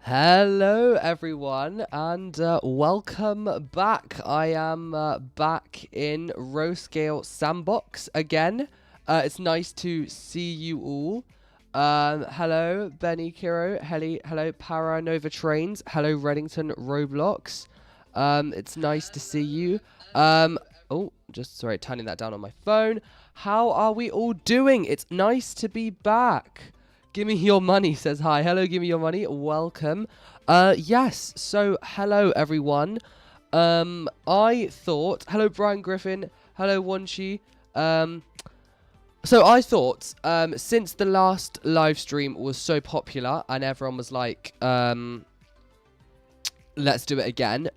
Hello everyone and welcome back. I am back in Scale Sandbox again. It's nice to see you all. Hello Benny Kiro, hello Paranova Trains, hello Reddington Roblox. It's nice to see you. Oh, just sorry, turning that down on my phone. How are we all doing? It's nice to be back. Give me your money, says hi. Hello, give me your money. Welcome. Yes, so hello everyone. I thought, hello Brian Griffin, hello Wonchi. So I thought, since the last live stream was so popular and everyone was like, let's do it again,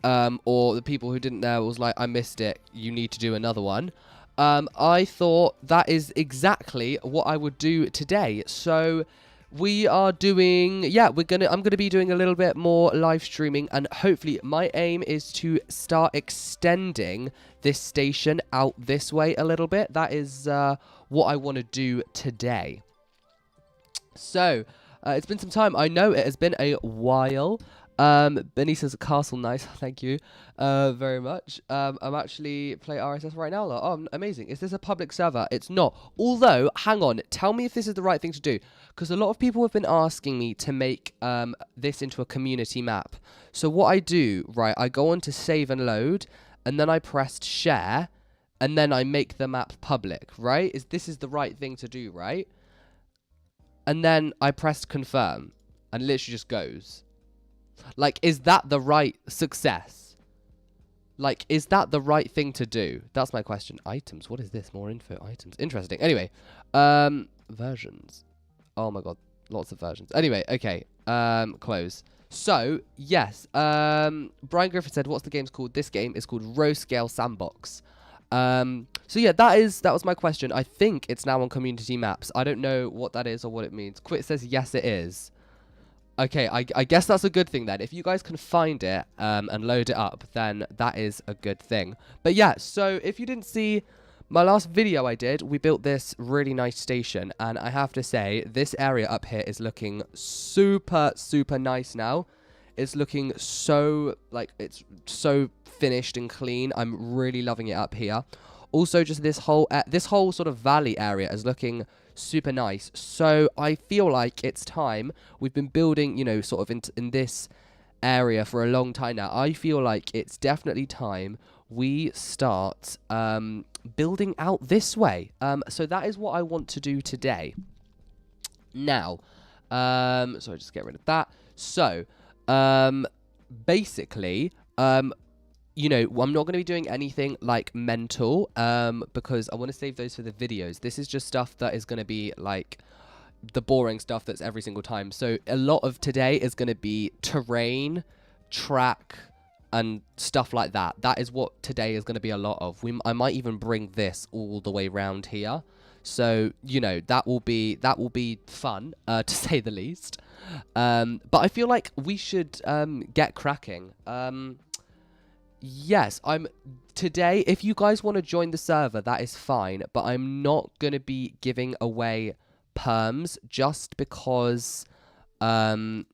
or the people who didn't know was like, I missed it, you need to do another one. I thought that is exactly what I would do today. So we are doing, I'm gonna be doing a little bit more live streaming, and hopefully my aim is to start extending this station out this way a little bit. That is what I want to do today. So it's been some time. I know it has been a while. Benny says castle, nice. Thank you very much. I'm actually playing RSS right now. Oh, amazing. Is this a public server? It's not. Although, hang on. Tell me if this is the right thing to do. Because a lot of people have been asking me to make this into a community map. So what I do, right, I go on to save and load, and then I pressed share, and then I make the map public, right? This is the right thing to do, right? And then I pressed confirm, and it literally just goes. Like, is that the right success? Like, is that the right thing to do? That's my question. Items. What is this? More info. Items. Interesting. Anyway, versions. Oh my god. Lots of versions. Anyway, okay. Close. So, yes. Brian Griffith said, what's the game's called? This game is called Scale Sandbox. So yeah, that was my question. I think it's now on community maps. I don't know what that is or what it means. Quit says, yes, it is. Okay, I guess that's a good thing then. If you guys can find it and load it up, then that is a good thing. But yeah, so if you didn't see my last video I did, we built this really nice station. And I have to say, this area up here is looking super, super nice now. It's looking so, like, it's so finished and clean. I'm really loving it up here. Also, just this whole sort of valley area is looking super nice. So I feel like it's time. We've been building, you know, sort of in this area for a long time now. I feel like it's definitely time we start building out this way. So that is what I want to do today. Now, sorry, just get rid of that. So, basically, you know, I'm not going to be doing anything like mental, because I want to save those for the videos. This is just stuff that is going to be like the boring stuff that's every single time. So a lot of today is going to be terrain, track, and stuff like that. That is what today is going to be a lot of. I might even bring this all the way around here. So, you know, that will be fun, to say the least. But I feel like we should get cracking. Yes, today, if you guys want to join the server, that is fine, but I'm not going to be giving away perms just because, like,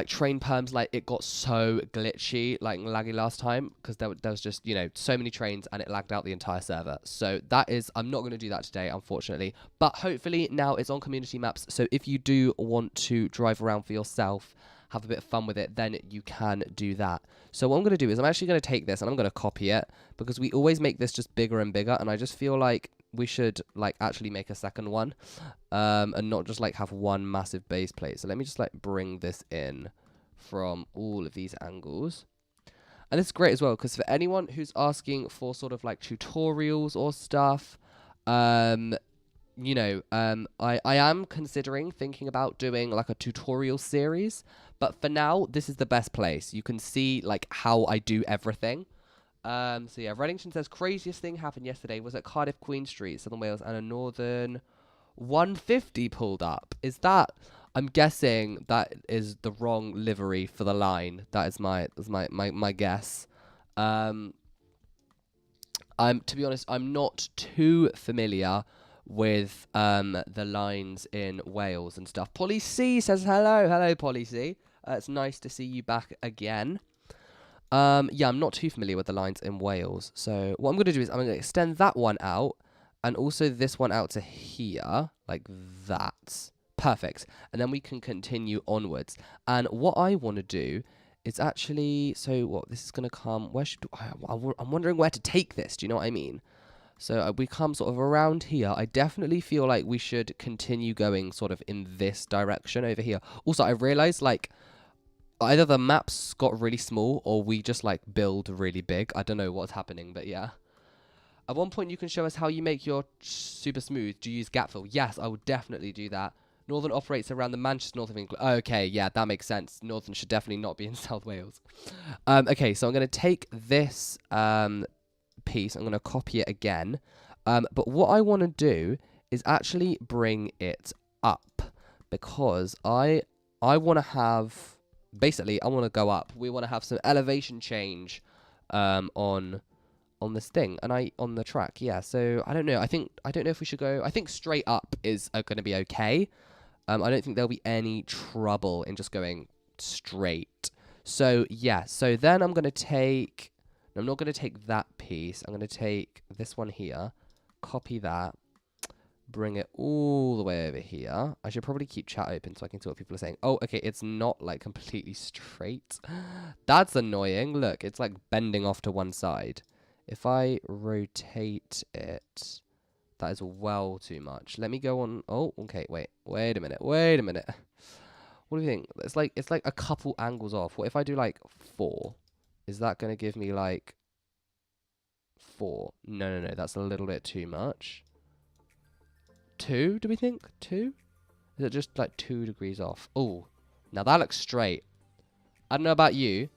train perms, like, it got so glitchy, like, laggy last time, because there was just, you know, so many trains, and it lagged out the entire server. So I'm not going to do that today, unfortunately, but hopefully now it's on community maps, so if you do want to drive around for yourself, have a bit of fun with it, then you can do that. So what I'm going to do is I'm actually going to take this and I'm going to copy it, because we always make this just bigger and bigger, and I just feel like we should like actually make a second one, and not just like have one massive base plate. So let me just like bring this in from all of these angles. And it's great as well, because for anyone who's asking for sort of like tutorials or stuff, you know, I am thinking about doing like a tutorial series, but for now, this is the best place. You can see like how I do everything. So yeah, Reddington says, craziest thing happened yesterday was at Cardiff Queen Street, Southern Wales, and a Northern 150 pulled up. Is that, I'm guessing that is the wrong livery for the line. That is my guess. To be honest, I'm not too familiar with the lines in Wales and stuff. Polly C says hello. Hello, Polly C. It's nice to see you back again. Yeah, I'm not too familiar with the lines in Wales. So what I'm going to do is I'm going to extend that one out and also this one out to here, like that. Perfect. And then we can continue onwards. And what I want to do is actually, so what, this is going to come, where should, I'm wondering where to take this. Do you know what I mean? So we come sort of around here. I definitely feel like we should continue going sort of in this direction over here. Also, I realized like either the maps got really small or we just like build really big. I don't know what's happening, but yeah. At one point, you can show us how you make your super smooth. Do you use gap fill? Yes, I would definitely do that. Northern operates around the Manchester North of England. Okay, yeah, that makes sense. Northern should definitely not be in South Wales. Okay, so I'm going to take this piece. I'm going to copy it again. But what I want to do is actually bring it up because I want to have... Basically, I want to go up. We want to have some elevation change on this thing and on the track. Yeah, so I don't know. I don't know if we should go. I think straight up is going to be okay. I don't think there'll be any trouble in just going straight. So yeah, so then I'm going to take, I'm not going to take that piece. I'm going to take this one here, copy that, bring it all the way over here. I should probably keep chat open so I can see what people are saying. Oh, okay, it's not like completely straight. That's annoying. Look, it's like bending off to one side. If I rotate it, that is well too much. Let me go on. Oh, okay, wait a minute. What do you think? It's like a couple angles off. What if I do like 4? Is that going to give me like 4? No, that's a little bit too much. 2, do we think? 2? Is it just like 2 degrees off? Oh, now that looks straight. I don't know about you,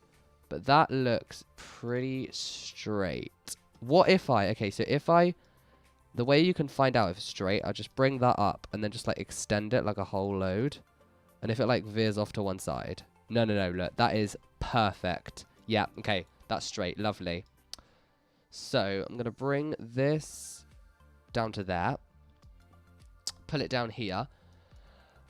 but that looks pretty straight. What if okay, so if the way you can find out if it's straight, I'll just bring that up and then just like extend it like a whole load. And if it like veers off to one side. No, look, that is perfect. Yeah, okay, that's straight, lovely. So I'm going to bring this down to there. Pull it down here.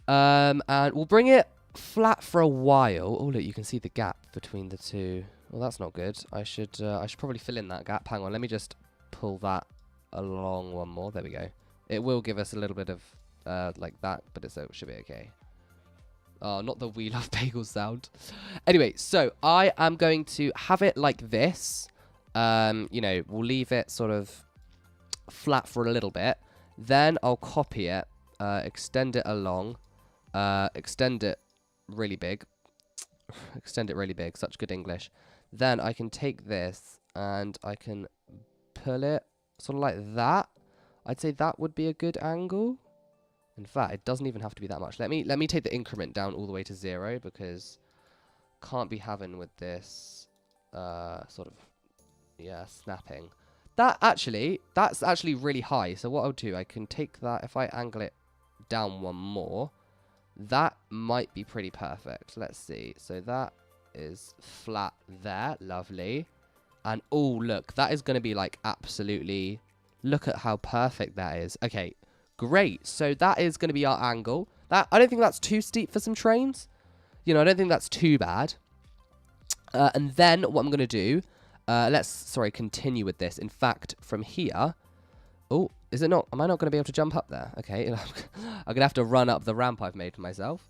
And we'll bring it flat for a while. Oh, look, you can see the gap between the two. Well, that's not good. I should probably fill in that gap. Hang on, let me just pull that along one more. There we go. It will give us a little bit of like that, but it should be okay. Oh, not the we love bagels sound. Anyway, so I am going to have it like this. You know, we'll leave it sort of flat for a little bit. Then I'll copy it, extend it along, extend it really big. Extend it really big, such good English. Then I can take this and I can pull it sort of like that. I'd say that would be a good angle. In fact, it doesn't even have to be that much. Let me take the increment down all the way to 0 because can't be having with this sort of, yeah, snapping. That's actually really high. So what I'll do, I can take that, if I angle it down one more, that might be pretty perfect. Let's see. So that is flat there. Lovely. And oh, look, that is going to be like absolutely, look at how perfect that is. Okay, great. So that is going to be our angle. I don't think that's too steep for some trains. You know, I don't think that's too bad. And then what I'm going to do, let's continue with this. In fact, from here, oh, is it not? Am I not going to be able to jump up there? Okay, I'm going to have to run up the ramp I've made for myself.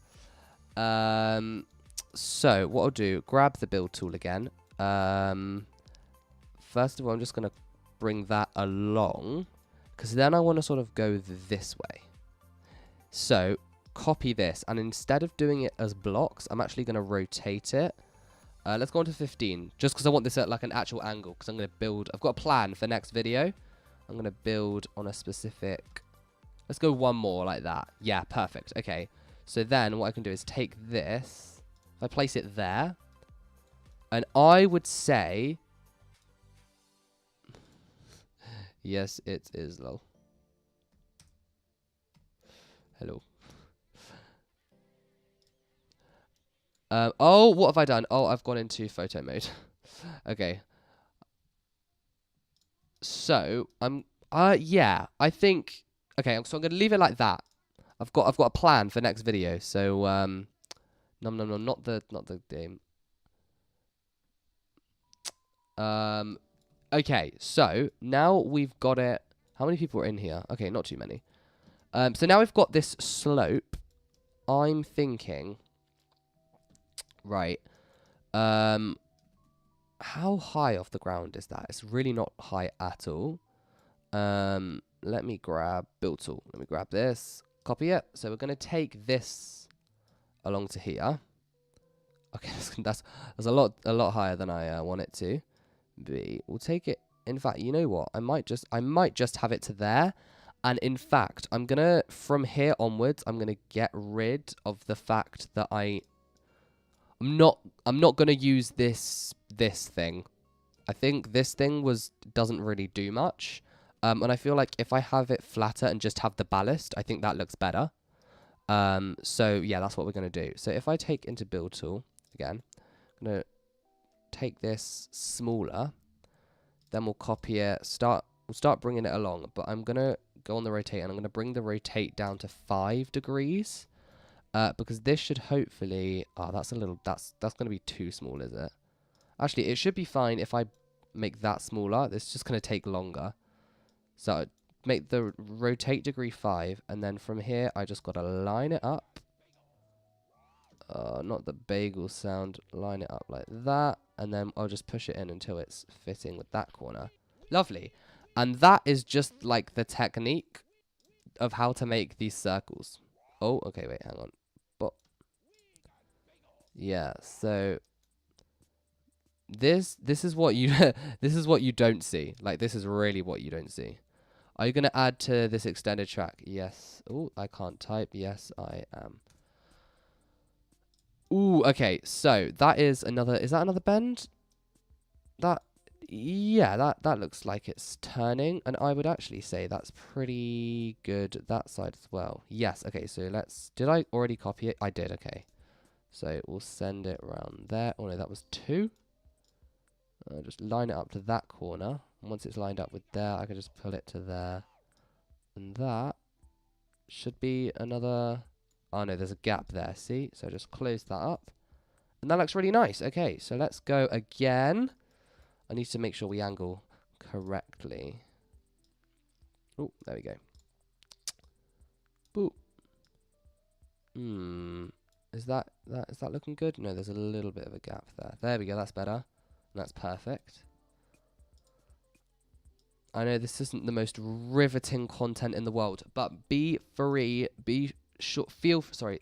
So what I'll do, grab the build tool again. First of all, I'm just going to bring that along because then I want to sort of go this way. So copy this, and instead of doing it as blocks, I'm actually going to rotate it. Let's go on to 15, just because I want this at like an actual angle, because I'm going to build, I've got a plan for next video. I'm going to build on a specific, let's go one more like that. Yeah, perfect. Okay, so then what I can do is take this, if I place it there, and I would say, yes, it is, lol. Hello. Oh, what have I done? Oh, I've gone into photo mode. Okay. So, yeah, I think Okay, so I'm gonna leave it like that. I've got a plan for next video. So no, not the game. Okay, so now we've got it. How many people are in here? Okay, not too many. So now we've got this slope. I'm thinking, right. How high off the ground is that? It's really not high at all. Let me grab build tool. Let me grab this. Copy it. So we're gonna take this along to here. Okay, that's a lot higher than I want it to be. We'll take it. In fact, you know what? I might just have it to there. And in fact, I'm gonna from here onwards, I'm gonna get rid of the fact that I'm not gonna use this thing. I think this thing doesn't really do much. And I feel like if I have it flatter and just have the ballast, I think that looks better. So yeah, that's what we're gonna do. So if I take into build tool again, I'm gonna take this smaller, then we'll copy it. We'll start bringing it along. But I'm gonna go on the rotate, and I'm gonna bring the rotate down to 5 degrees. Because this should hopefully... Oh, that's going to be too small, is it? Actually, it should be fine if I make that smaller. It's just going to take longer. So, make the rotate degree 5. And then from here, I just got to line it up. Not the bagel sound. Line it up like that. And then I'll just push it in until it's fitting with that corner. Lovely. And that is just like the technique of how to make these circles. Oh, okay, wait, hang on. Yeah, so this is what you this is what you don't see. Like, this is really what you don't see. Are you gonna add to this extended track? Yes. Oh, I can't type. Yes, I am. Ooh, okay. So that is another. Is that another bend? Yeah, that looks like it's turning, and I would actually say that's pretty good that side as well. Yes. Okay. So did I already copy it? I did. Okay. So we'll send it around there. Oh no, that was 2. Just line it up to that corner. And once it's lined up with there, I can just pull it to there. And that should be another... Oh no, there's a gap there, see? So just close that up. And that looks really nice. Okay, so let's go again. I need to make sure we angle correctly. Oh, there we go. Boop. Is that looking good? No, there's a little bit of a gap there. There we go, that's better. And that's perfect. I know this isn't the most riveting content in the world, but be free, feel free,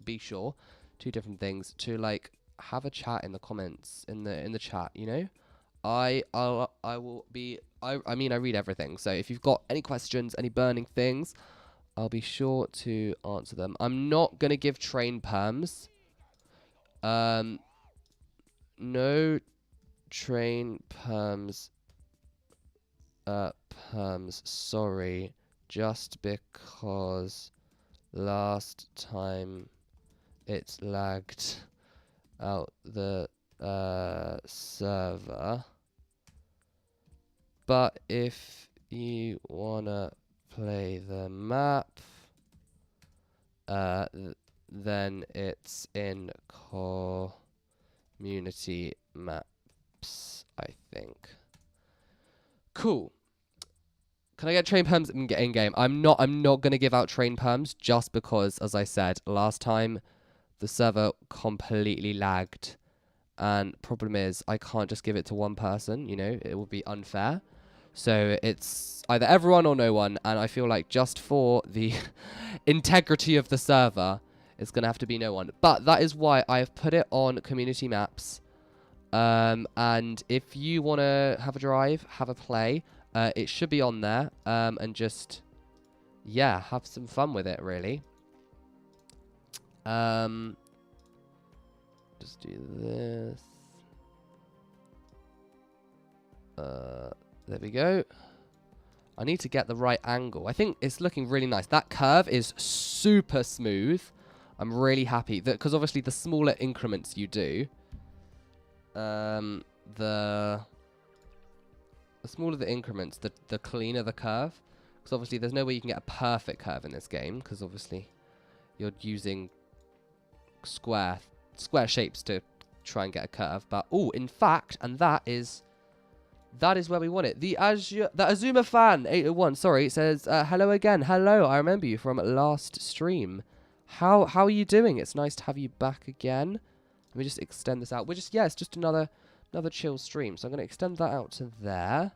be sure, 2 different things, to like have a chat in the comments, in the chat, you know? I mean, I read everything. So if you've got any questions, any burning things, I'll be sure to answer them. I'm not going to give train perms. No train perms. Sorry. Just because last time it lagged out the server. But if you wanna play the map, then it's in community maps, I think. Cool. Can I get train perms in game? I'm not gonna give out train perms just because, as I said last time, the server completely lagged, and problem is I can't just give it to one person. You know, it would be unfair. So it's either everyone or no one, and I feel like just for the integrity of the server, it's going to have to be no one. But that is why I have put it on community maps. And if you want to have a drive, have a play, it should be on there. And just, yeah, have some fun with it, really. Just do this. There we go. I need to get the right angle. I think it's looking really nice. That curve is super smooth. I'm really happy. Because obviously the smaller increments you do, the smaller the increments, the cleaner the curve. Because obviously there's no way you can get a perfect curve in this game. Because obviously you're using square shapes to try and get a curve. But, oh, in fact, and that is where we want it. The Azuma fan 801, sorry, says, hello again. Hello, I remember you from last stream. How are you doing? It's nice to have you back again. Let me just extend this out. It's just another chill stream. So I'm going to extend that out to there.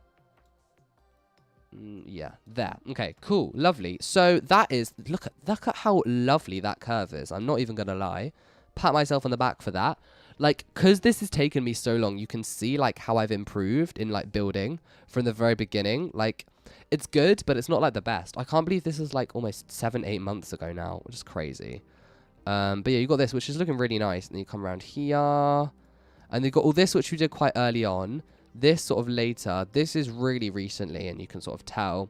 Yeah, there. Okay, cool, lovely. So that is, look at how lovely that curve is. I'm not even going to lie. Pat myself on the back for that. Like, because this has taken me so long, you can see, like, how I've improved in, like, building from the very beginning. Like, it's good, but it's not, like, the best. I can't believe this is, like, almost 7-8 months ago now, which is crazy. But, yeah, you got this, which is looking really nice. And then you come around here. And you got all this, which we did quite early on. This sort of later. This is really recently, and you can sort of tell.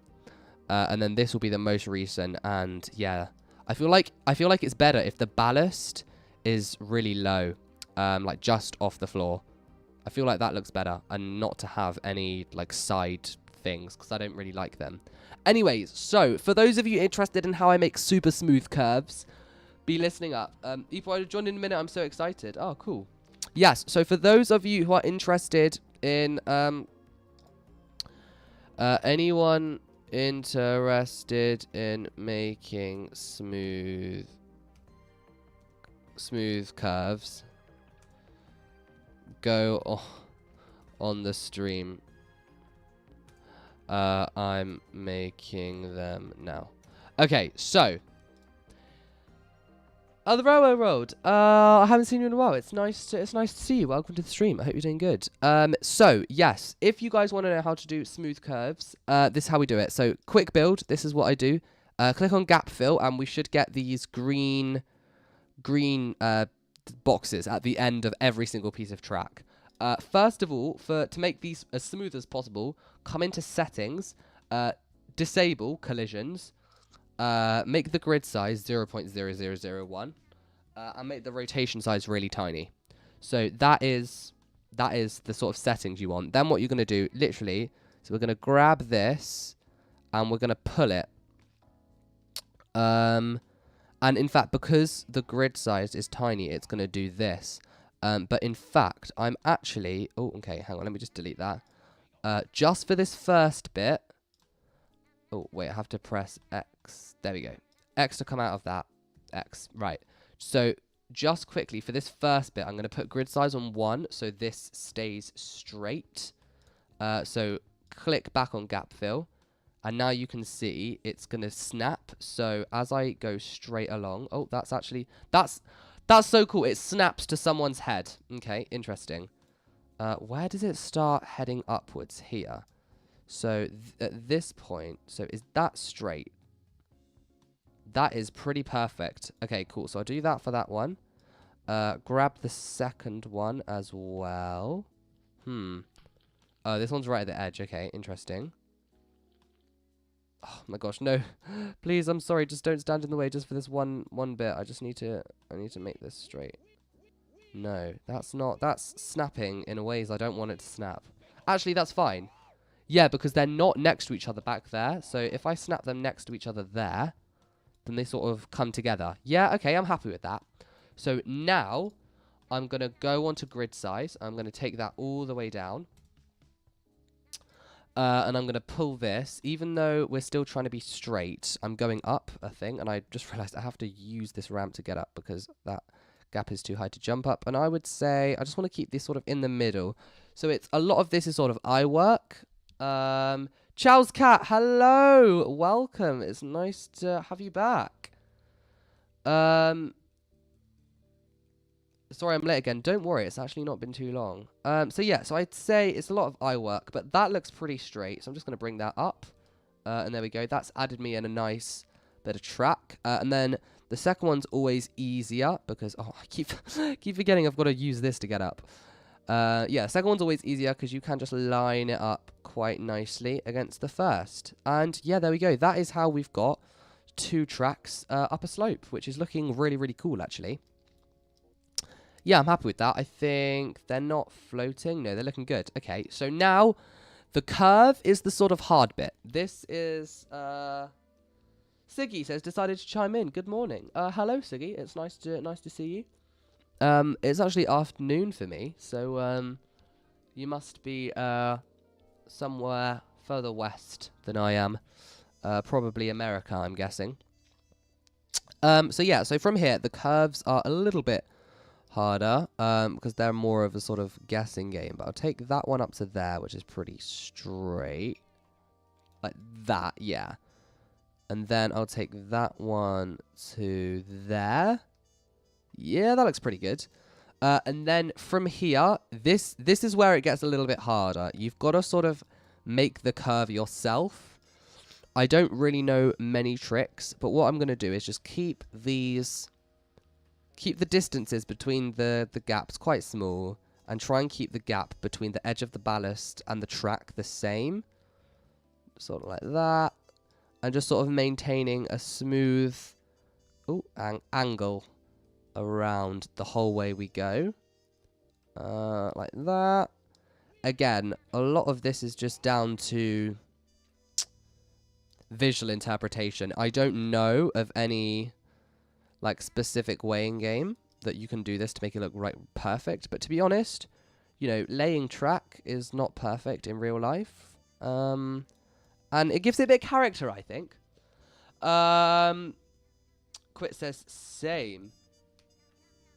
And then this will be the most recent. And, yeah, I feel like it's better if the ballast is really low. Like just off the floor. I feel like that looks better, and not to have any like side things, because I don't really like them. Anyways, so for those of you interested in how I make super smooth curves, be listening up. If I joined in a minute, I'm so excited. Oh, cool. Yes, so for those of you who are interested in anyone interested in making smooth curves, go on the stream. I'm making them now. Okay, so the railway road. I haven't seen you in a while. It's nice to see you. Welcome to the stream. I hope you're doing good. So yes, if you guys want to know how to do smooth curves, this is how we do it. So quick build. This is what I do. Click on gap fill, and we should get these green boxes at the end of every single piece of track. First of all, to make these as smooth as possible, come into settings, disable collisions, make the grid size 0.0001, and make the rotation size really tiny. So that is the sort of settings you want. Then what you're going to do, literally, so we're going to grab this, and we're going to pull it. And in fact, because the grid size is tiny, it's going to do this. But in fact, I'm actually... Oh, okay, hang on. Let me just delete that. Just for this first bit... Oh, wait, I have to press X. There we go. X to come out of that. X. Right. So, just quickly, for this first bit, I'm going to put grid size on 1, so this stays straight. So, click back on gap fill. And now you can see it's going to snap. So as I go straight along... Oh, that's actually... That's so cool. It snaps to someone's head. Okay, interesting. Where does it start heading upwards? Here. So at this point... So is that straight? That is pretty perfect. Okay, cool. So I'll do that for that one. Grab the second one as well. Oh, this one's right at the edge. Okay, interesting. Oh my gosh, no. Please, I'm sorry, just don't stand in the way just for this one bit. I need to make this straight. No, that's snapping in a ways I don't want it to snap. Actually, that's fine. Yeah, because they're not next to each other back there. So if I snap them next to each other there, then they sort of come together. Yeah, okay, I'm happy with that. So now I'm going to go on to grid size. I'm going to take that all the way down. And I'm going to pull this. Even though we're still trying to be straight, I'm going up a thing. And I just realized I have to use this ramp to get up because that gap is too high to jump up. And I would say I just want to keep this sort of in the middle. So it's a lot of this is sort of eye work. Chow's Cat, hello! Welcome. It's nice to have you back. Sorry, I'm late again. Don't worry, it's actually not been too long. So yeah, so I'd say it's a lot of eye work, but that looks pretty straight. So I'm just going to bring that up. And there we go. That's added me in a nice bit of track. And then the second one's always easier because, oh, I keep forgetting I've got to use this to get up. Yeah, second one's always easier because you can just line it up quite nicely against the first. And yeah, there we go. That is how we've got 2 tracks up a slope, which is looking really, really cool, actually. Yeah, I'm happy with that. I think they're not floating. No, they're looking good. Okay, so now The curve is the sort of hard bit. This is, Siggy says, decided to chime in. Good morning. Hello, Siggy. It's nice to see you. It's actually afternoon for me, so, you must be, somewhere further west than I am. Probably America, I'm guessing. So yeah, so from here, the curves are a little bit harder, because they're more of a sort of guessing game. But I'll take that one up to there, which is pretty straight. Like that, yeah. And then I'll take that one to there. Yeah, that looks pretty good. And then from here, this is where it gets a little bit harder. You've got to sort of make the curve yourself. I don't really know many tricks, but what I'm going to do is just keep the distances between the gaps quite small, and try and keep the gap between the edge of the ballast and the track the same. Sort of like that. And just sort of maintaining a smooth angle around the whole way we go. Like that. Again, a lot of this is just down to visual interpretation. I don't know of any like specific weighing game that you can do this to make it look perfect, but to be honest, you know, laying track is not perfect in real life. And it gives it a bit of character, I think. Quit says same.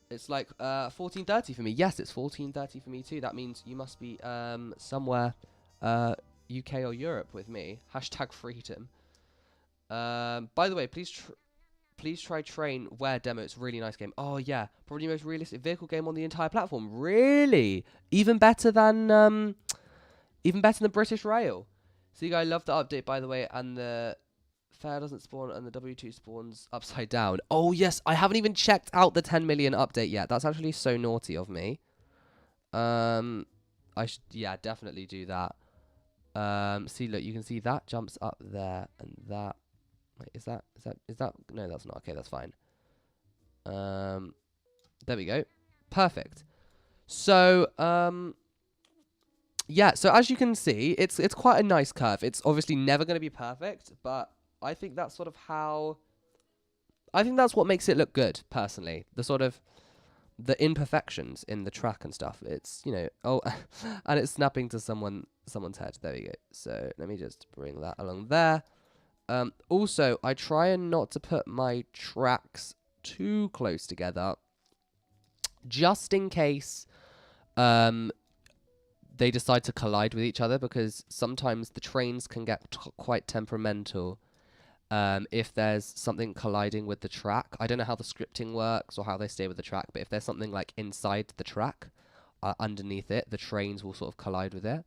It's like 14:30 for me. Yes, it's 14:30 for me too. That means you must be somewhere UK or Europe with me. Hashtag freedom. By the way, please try Train Where demo. It's a really nice game. Oh yeah, probably the most realistic vehicle game on the entire platform. Really, even better than British Rail. So you guys love the update, by the way, and the fare doesn't spawn and the W2 spawns upside down. Oh yes, I haven't even checked out the 10 million update yet. That's actually so naughty of me. I should, yeah, definitely do that. See, look, you can see that jumps up there and that. Wait, is that? No, that's not. Okay, that's fine. There we go. Perfect. So, yeah, so as you can see, it's quite a nice curve. It's obviously never going to be perfect, but I think that's sort of how... I think that's what makes it look good, personally. The sort of... the imperfections in the track and stuff. It's, you know... Oh, and it's snapping to someone's head. There we go. So, let me just bring that along there. Also, I try and not to put my tracks too close together. Just in case... they decide to collide with each other, because sometimes the trains can get quite temperamental if there's something colliding with the track. I don't know how the scripting works or how they stay with the track, but if there's something like inside the track, underneath it, the trains will sort of collide with it.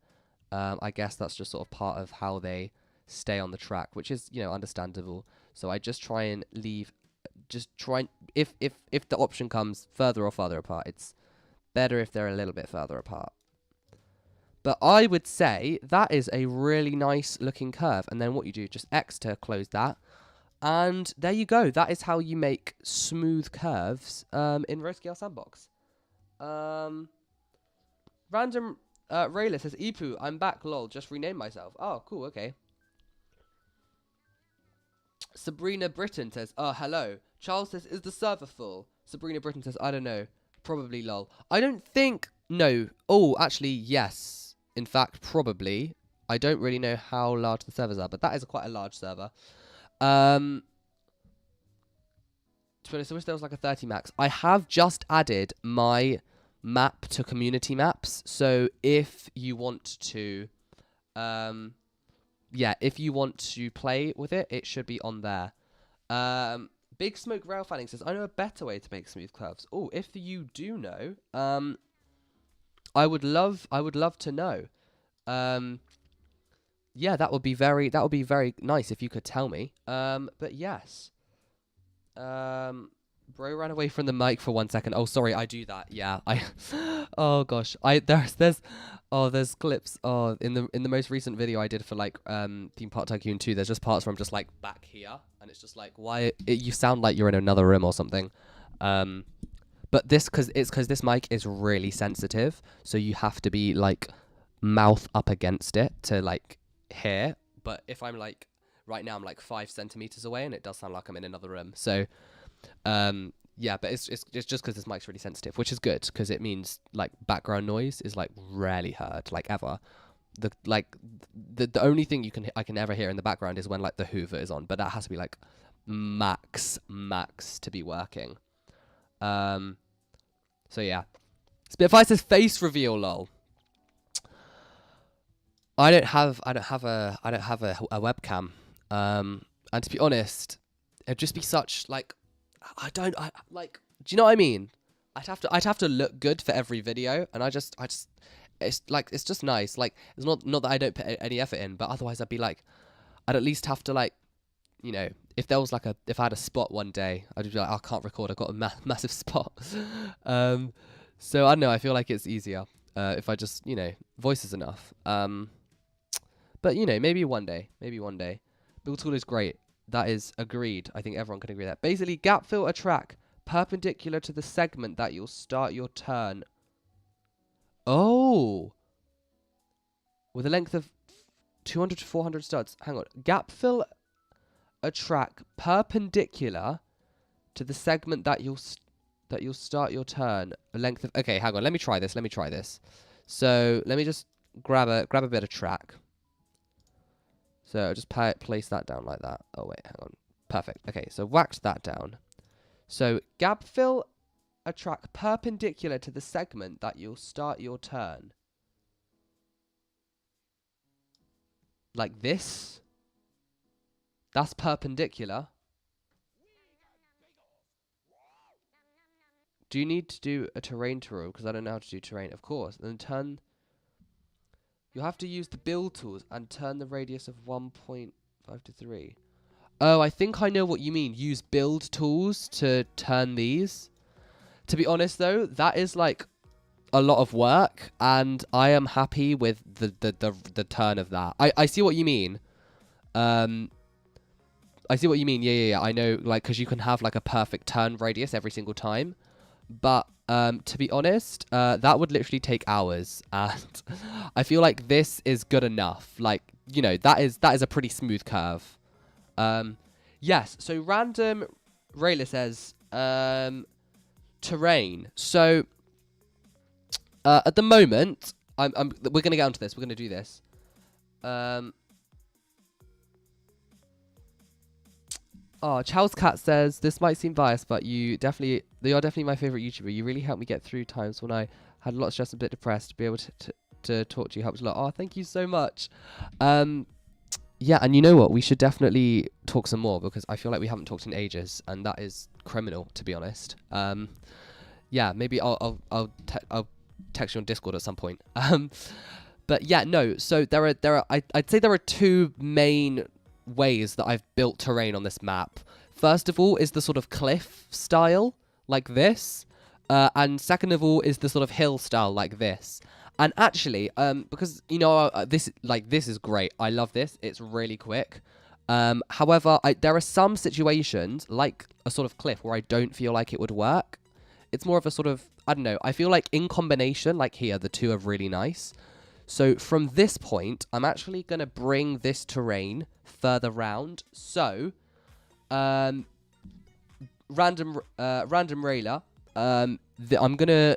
I guess that's just sort of part of how they stay on the track, which is, you know, understandable. So I just try and leave, if the option comes further or farther apart, it's better if they're a little bit further apart. But I would say that is a really nice looking curve. And then what you do, just X to close that. And there you go. That is how you make smooth curves in Roscale Sandbox. Random Rayla says, Ipu, I'm back, lol. Just renamed myself. Oh, cool, okay. Sabrina Britton says, oh, hello. Charles says, is the server full? Sabrina Britton says, I don't know. Probably, lol. I don't think... No. Oh, actually, yes. In fact, probably. I don't really know how large the servers are, but that is quite a large server. To be honest, I wish there was like a 30 max. I have just added my map to community maps. So if you want to... yeah, if you want to play with it, it should be on there. Big Smoke Rail Fanning says, I know a better way to make smooth curves. Oh, if you do know, I would love to know. Yeah, that would be very nice if you could tell me. But yes. Bro ran away from the mic for 1 second. Oh, sorry, I do that. Yeah, oh gosh, there's clips. Oh, in the most recent video I did for like Theme Park Tycoon 2, there's just parts where I'm just like back here, and it's just like, why you sound like you're in another room or something. But because this mic is really sensitive, so you have to be like mouth up against it to like hear. But if I'm like right now, I'm like 5 centimeters away, and it does sound like I'm in another room. So yeah, but it's just because this mic's really sensitive, which is good because it means like background noise is like rarely heard, like ever. The only thing I can ever hear in the background is when like the Hoover is on, but that has to be like max to be working. So yeah, Spitfire says face reveal, lol. I don't have a webcam. And to be honest, it'd just be such like do you know what I mean? I'd have to look good for every video, and I just it's just nice. Like it's not that I don't put any effort in, but otherwise I'd at least have to like, you know, if there was like if I had a spot one day, I'd be like, I can't record, I've got a massive spot. So I don't know, I feel like it's easier if I just, you know, voice is enough. But you know, maybe one day. Build tool is great. That is agreed. I think everyone can agree that. Basically, gap fill a track perpendicular to the segment that you'll start your turn. Oh, with a length of 200 to 400 studs. Hang on. Gap fill a track perpendicular to the segment that you'll start your turn. A length of. Okay, hang on. Let me try this. So let me just grab a bit of track. So I'll just place that down like that. Oh wait, hang on. Perfect. Okay, so wax that down. So gap fill a track perpendicular to the segment that you'll start your turn. Like this. That's perpendicular. Do you need to do a terrain tutorial? Because I don't know how to do terrain. Of course. And then turn. You'll have to use the build tools and turn the radius of 1.5 to 3. Oh, I think I know what you mean. Use build tools to turn these. To be honest, though, that is like a lot of work, and I am happy with the turn of that. I see what you mean. I see what you mean. Yeah. I know, like, because you can have like a perfect turn radius every single time. But to be honest, that would literally take hours, and I feel like this is good enough. Like, you know, that is a pretty smooth curve. Yes. So random Rayla says terrain. So at the moment, we're gonna get onto this. We're gonna do this. Oh, Charles Cat says, this might seem biased, but they are definitely my favorite YouTuber. You really helped me get through times when I had a lot of stress and a bit depressed. To be able to talk to you helps a lot. Oh, thank you so much. Yeah, and you know what? We should definitely talk some more, because I feel like we haven't talked in ages, and that is criminal, to be honest. Yeah, maybe I'll text you on Discord at some point. But yeah, no. So I'd say there are two main ways that I've built terrain on this map. First of all is the sort of cliff style, like this. And second of all is the sort of hill style, like this. And actually, because, you know, this is great. I love this. It's really quick. However, there are some situations, like a sort of cliff, where I don't feel like it would work. It's more of a sort of, I don't know, I feel like in combination, like here, the two are really nice. So from this point, I'm actually going to bring this terrain further round. So, random Railer,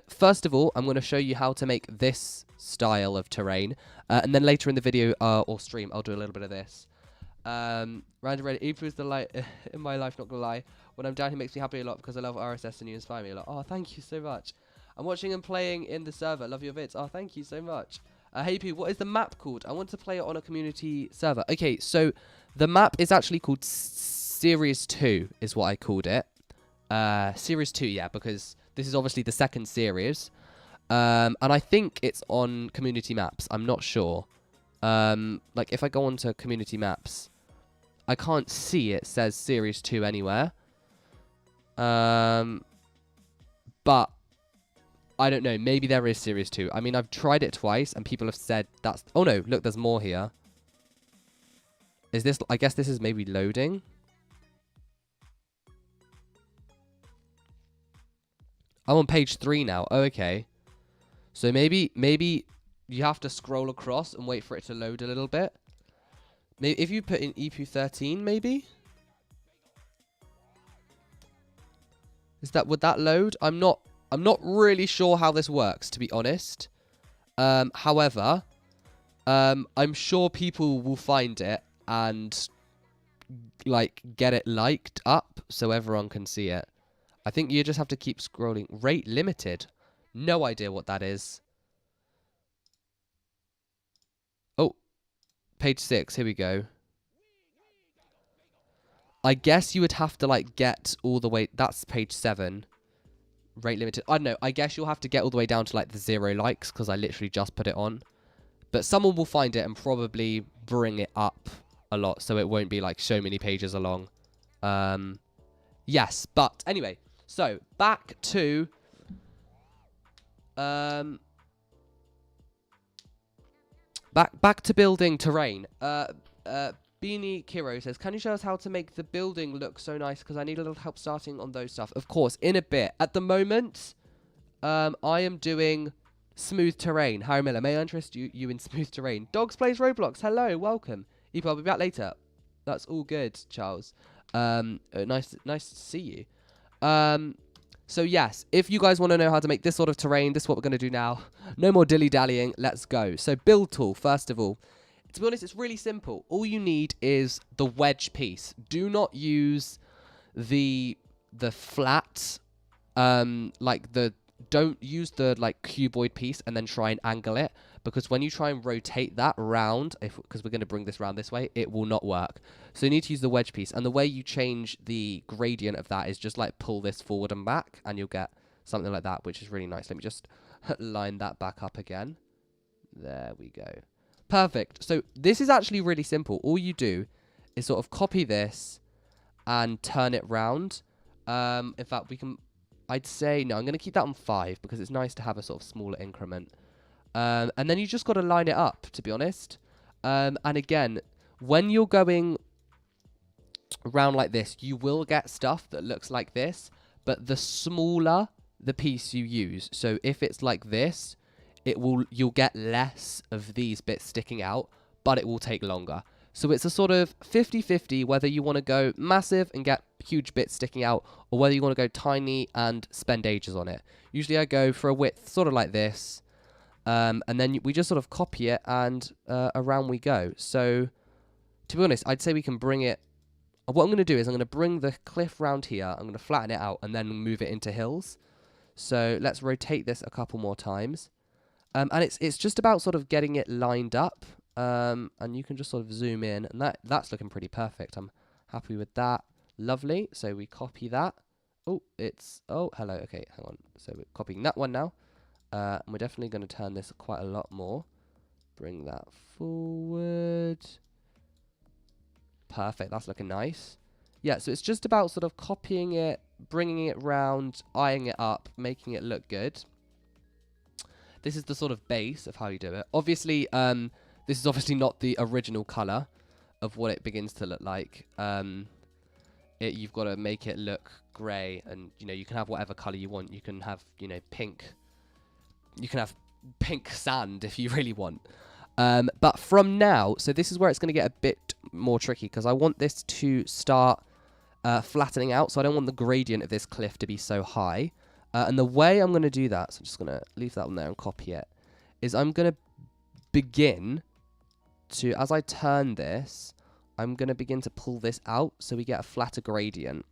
first of all, I'm going to show you how to make this style of terrain. And then later in the video or stream, I'll do a little bit of this. Random Railer, Eve is the light in my life, not going to lie. When I'm down, he makes me happy a lot because I love RSS and you inspire me a lot. Oh, thank you so much. I'm watching and playing in the server. Love your vids. Oh, thank you so much. Hey P, what is the map called? I want to play it on a community server. Okay, so the map is actually called Series 2 is what I called it. Series 2, yeah, because this is obviously the second series. And I think it's on community maps. I'm not sure. Like, if I go onto community maps, I can't see it says Series 2 anywhere. But I don't know. Maybe there is Series 2. I mean, I've tried it twice, and people have said that's... Oh, no. Look, there's more here. Is this... I guess this is maybe loading. I'm on page 3 now. Oh, okay. So maybe you have to scroll across and wait for it to load a little bit. Maybe if you put in EP13, maybe? Would that load? I'm not really sure how this works, to be honest. However, I'm sure people will find it and like get it liked up so everyone can see it. I think you just have to keep scrolling. Rate limited. No idea what that is. Oh, page 6. Here we go. I guess you would have to like get all the way. That's page 7. Rate limited. I don't know. I guess you'll have to get all the way down to like the 0 likes because I literally just put it on. But someone will find it and probably bring it up a lot so it won't be like so many pages along. Yes, but anyway. So, back to back to building terrain. Beanie Kiro says, can you show us how to make the building look so nice? Because I need a little help starting on those stuff. Of course, in a bit. At the moment, I am doing smooth terrain. Harry Miller, may I interest you in smooth terrain? Dogs plays Roblox. Hello, welcome. Epo, I'll be back later. That's all good, Charles. Nice to see you. So yes, if you guys want to know how to make this sort of terrain, this is what we're going to do now. No more dilly-dallying, let's go. So build tool, first of all. To be honest, it's really simple. All you need is the wedge piece. Do not use the flat, don't use the like cuboid piece and then try and angle it, because when you try and rotate that round, because we're going to bring this round this way, it will not work. So you need to use the wedge piece, and the way you change the gradient of that is just like pull this forward and back, and you'll get something like that, which is really nice. Let me just line that back up again. There we go. Perfect. So this is actually really simple. All you do is sort of copy this and turn it round. In fact, I'd say, no, I'm going to keep that on 5 because it's nice to have a sort of smaller increment. And then you just got to line it up, to be honest. And again, when you're going around like this, you will get stuff that looks like this, but the smaller the piece you use, so if it's like this, you'll get less of these bits sticking out, but it will take longer. So it's a sort of 50-50 whether you want to go massive and get huge bits sticking out, or whether you want to go tiny and spend ages on it. Usually I go for a width sort of like this, and then we just sort of copy it, and around we go. So to be honest, I'd say we can bring it. What I'm going to do is I'm going to bring the cliff round here, I'm going to flatten it out, and then move it into hills. So let's rotate this a couple more times. And it's just about sort of getting it lined up, and you can just sort of zoom in, and that's looking pretty perfect. I'm happy with that. Lovely. So we copy that. Oh, hello. Okay, hang on. So we're copying that one now. And we're definitely going to turn this quite a lot more. Bring that forward. Perfect. That's looking nice. Yeah, so it's just about sort of copying it, bringing it round, eyeing it up, making it look good. This is the sort of base of how you do it. Obviously, this is obviously not the original color of what it begins to look like. You've got to make it look grey, and you can have whatever color you want. You can have pink. You can have pink sand if you really want. But from now, so this is where it's going to get a bit more tricky, because I want this to start flattening out. So I don't want the gradient of this cliff to be so high. And the way I'm going to do that, so I'm just going to leave that one there and copy it, is I'm going to begin to, as I turn this, I'm going to begin to pull this out so we get a flatter gradient.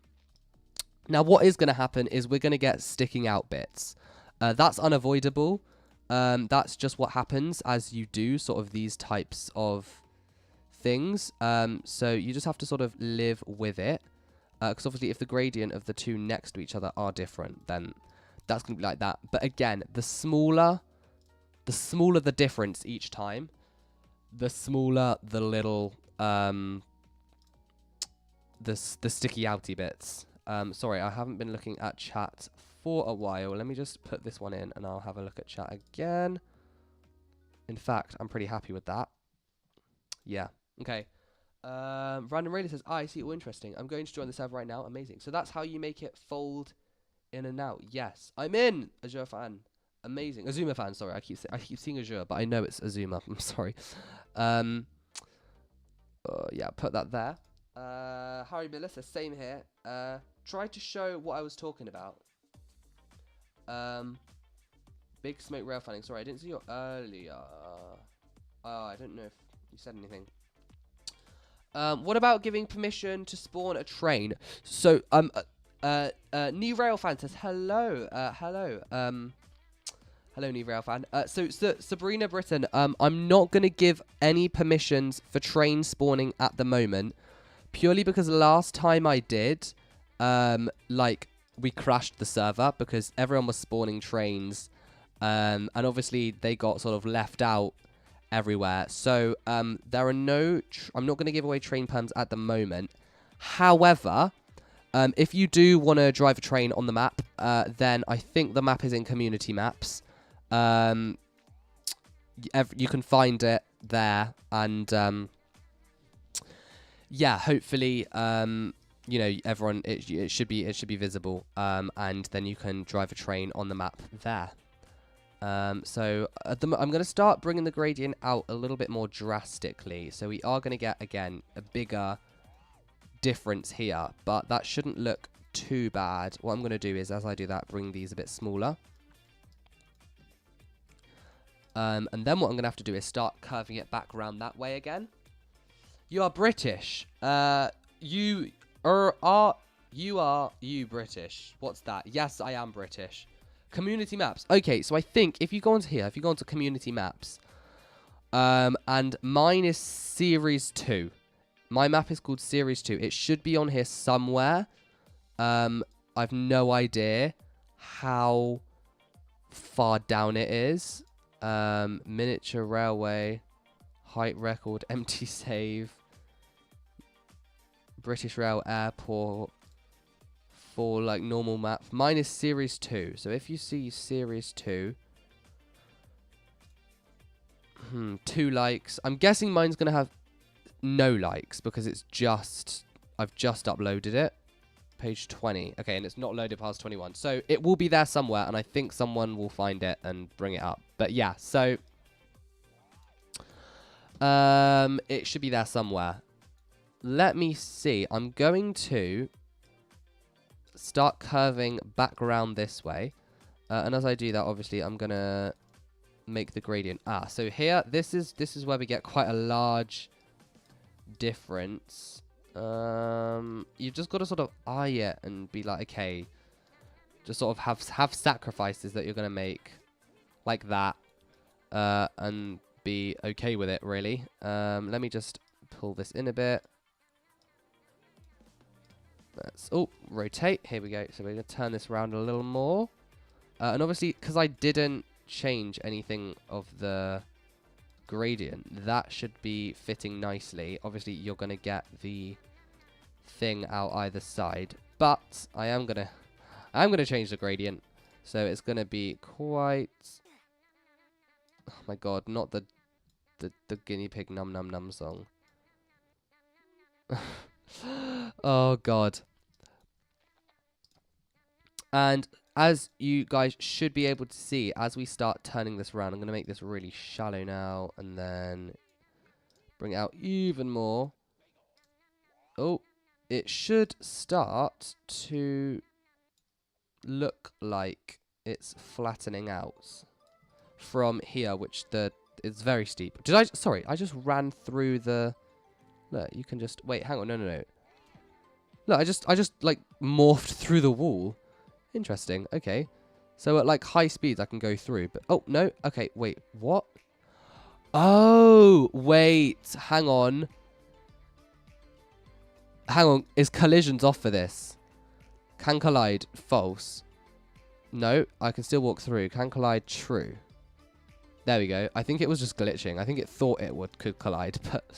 Now, what is going to happen is we're going to get sticking out bits. That's unavoidable. That's just what happens as you do sort of these types of things. So you just have to sort of live with it. Because obviously if the gradient of the two next to each other are different, then that's going to be like that. But again, the smaller the difference each time, the smaller the little, the sticky outy bits. Sorry, I haven't been looking at chat for a while. Let me just put this one in and I'll have a look at chat again. In fact, I'm pretty happy with that. Yeah. Okay. Random Raider says, I see. All interesting. I'm going to join the server right now. Amazing. So that's how you make it fold in and out. Yes. I'm in, Azure fan. Amazing. Azuma fan, sorry. I keep seeing Azure, but I know it's Azuma. I'm sorry. Yeah, put that there. Harry Melissa, same here. Try to show what I was talking about. Big smoke rail fanning. Sorry, I didn't see your earlier. Oh, I don't know if you said anything. What about giving permission to spawn a train? So, New Rail fan says hello. Hello. Hello, New Rail fan. So Sabrina Britton, I'm not gonna give any permissions for train spawning at the moment, purely because last time I did, like we crashed the server because everyone was spawning trains, and obviously they got sort of left out everywhere. So there are no. I'm not gonna give away train perms at the moment. However, if you do want to drive a train on the map, then I think the map is in community maps. You can find it there, and yeah, hopefully, you know, everyone it should be visible, and then you can drive a train on the map there. So I'm going to start bringing the gradient out a little bit more drastically. So we are going to get again a bigger difference here, but that shouldn't look too bad. What I'm going to do is, as I do that, bring these a bit smaller. And then what I'm going to have to do is start curving it back around that way again. You are British. You British. What's that? Yes, I am British. Community maps. Okay, so I think if you go onto here, if you go onto community maps, and mine is series 2. My map is called series 2. It should be on here somewhere. I've no idea how far down it is. Miniature railway, height record, empty save, British Rail Airport, for like normal map. Mine is series 2. So if you see series 2, 2 likes. I'm guessing mine's gonna have no likes because it's just, I've just uploaded it. Page 20. Okay, and it's not loaded past 21. So it will be there somewhere, and I think someone will find it and bring it up. But yeah, so it should be there somewhere. Let me see. I'm going to start curving back around this way. And as I do that, obviously, I'm going to make the gradient. So here, this is where we get quite a large difference. You've just got to sort of eye it and be like, okay, just sort of have sacrifices that you're going to make like that, and be okay with it, really. Let me just pull this in a bit. Let's, rotate. Here we go. So we're going to turn this around a little more. And obviously, because I didn't change anything of the gradient, that should be fitting nicely. Obviously, you're going to get the thing out either side, but I am gonna change the gradient, so it's gonna be quite, oh my god, not the guinea pig num num num song. Oh god. And as you guys should be able to see, as we start turning this around, I'm gonna make this really shallow now, and then bring it out even more. It should start to look like it's flattening out from here, which it's very steep. Sorry, I just ran through the, look, you can just, wait, hang on, no. Look, I just like morphed through the wall. Interesting, okay. So at like high speeds I can go through, but, oh, no, okay, wait, what? Oh, wait, hang on. Hang on, is collisions off for this? Can collide, false. No, I can still walk through. Can collide, true. There we go. I think it was just glitching. I think it thought it could collide, but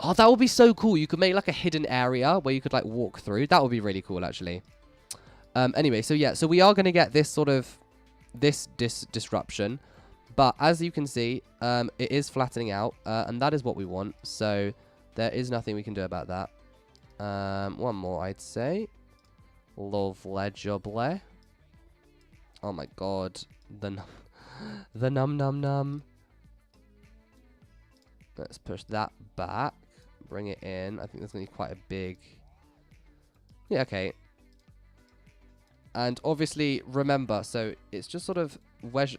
oh, that would be so cool. You could make like a hidden area where you could like walk through. That would be really cool, actually. Anyway, so yeah, so we are going to get this sort of disruption, but as you can see, it is flattening out, and that is what we want. So there is nothing we can do about that. One more, I'd say. Lovely jubbly. Oh my god. The num num num. Let's push that back. Bring it in. I think there's going to be quite a big... Yeah, okay. And obviously, remember, so it's just sort of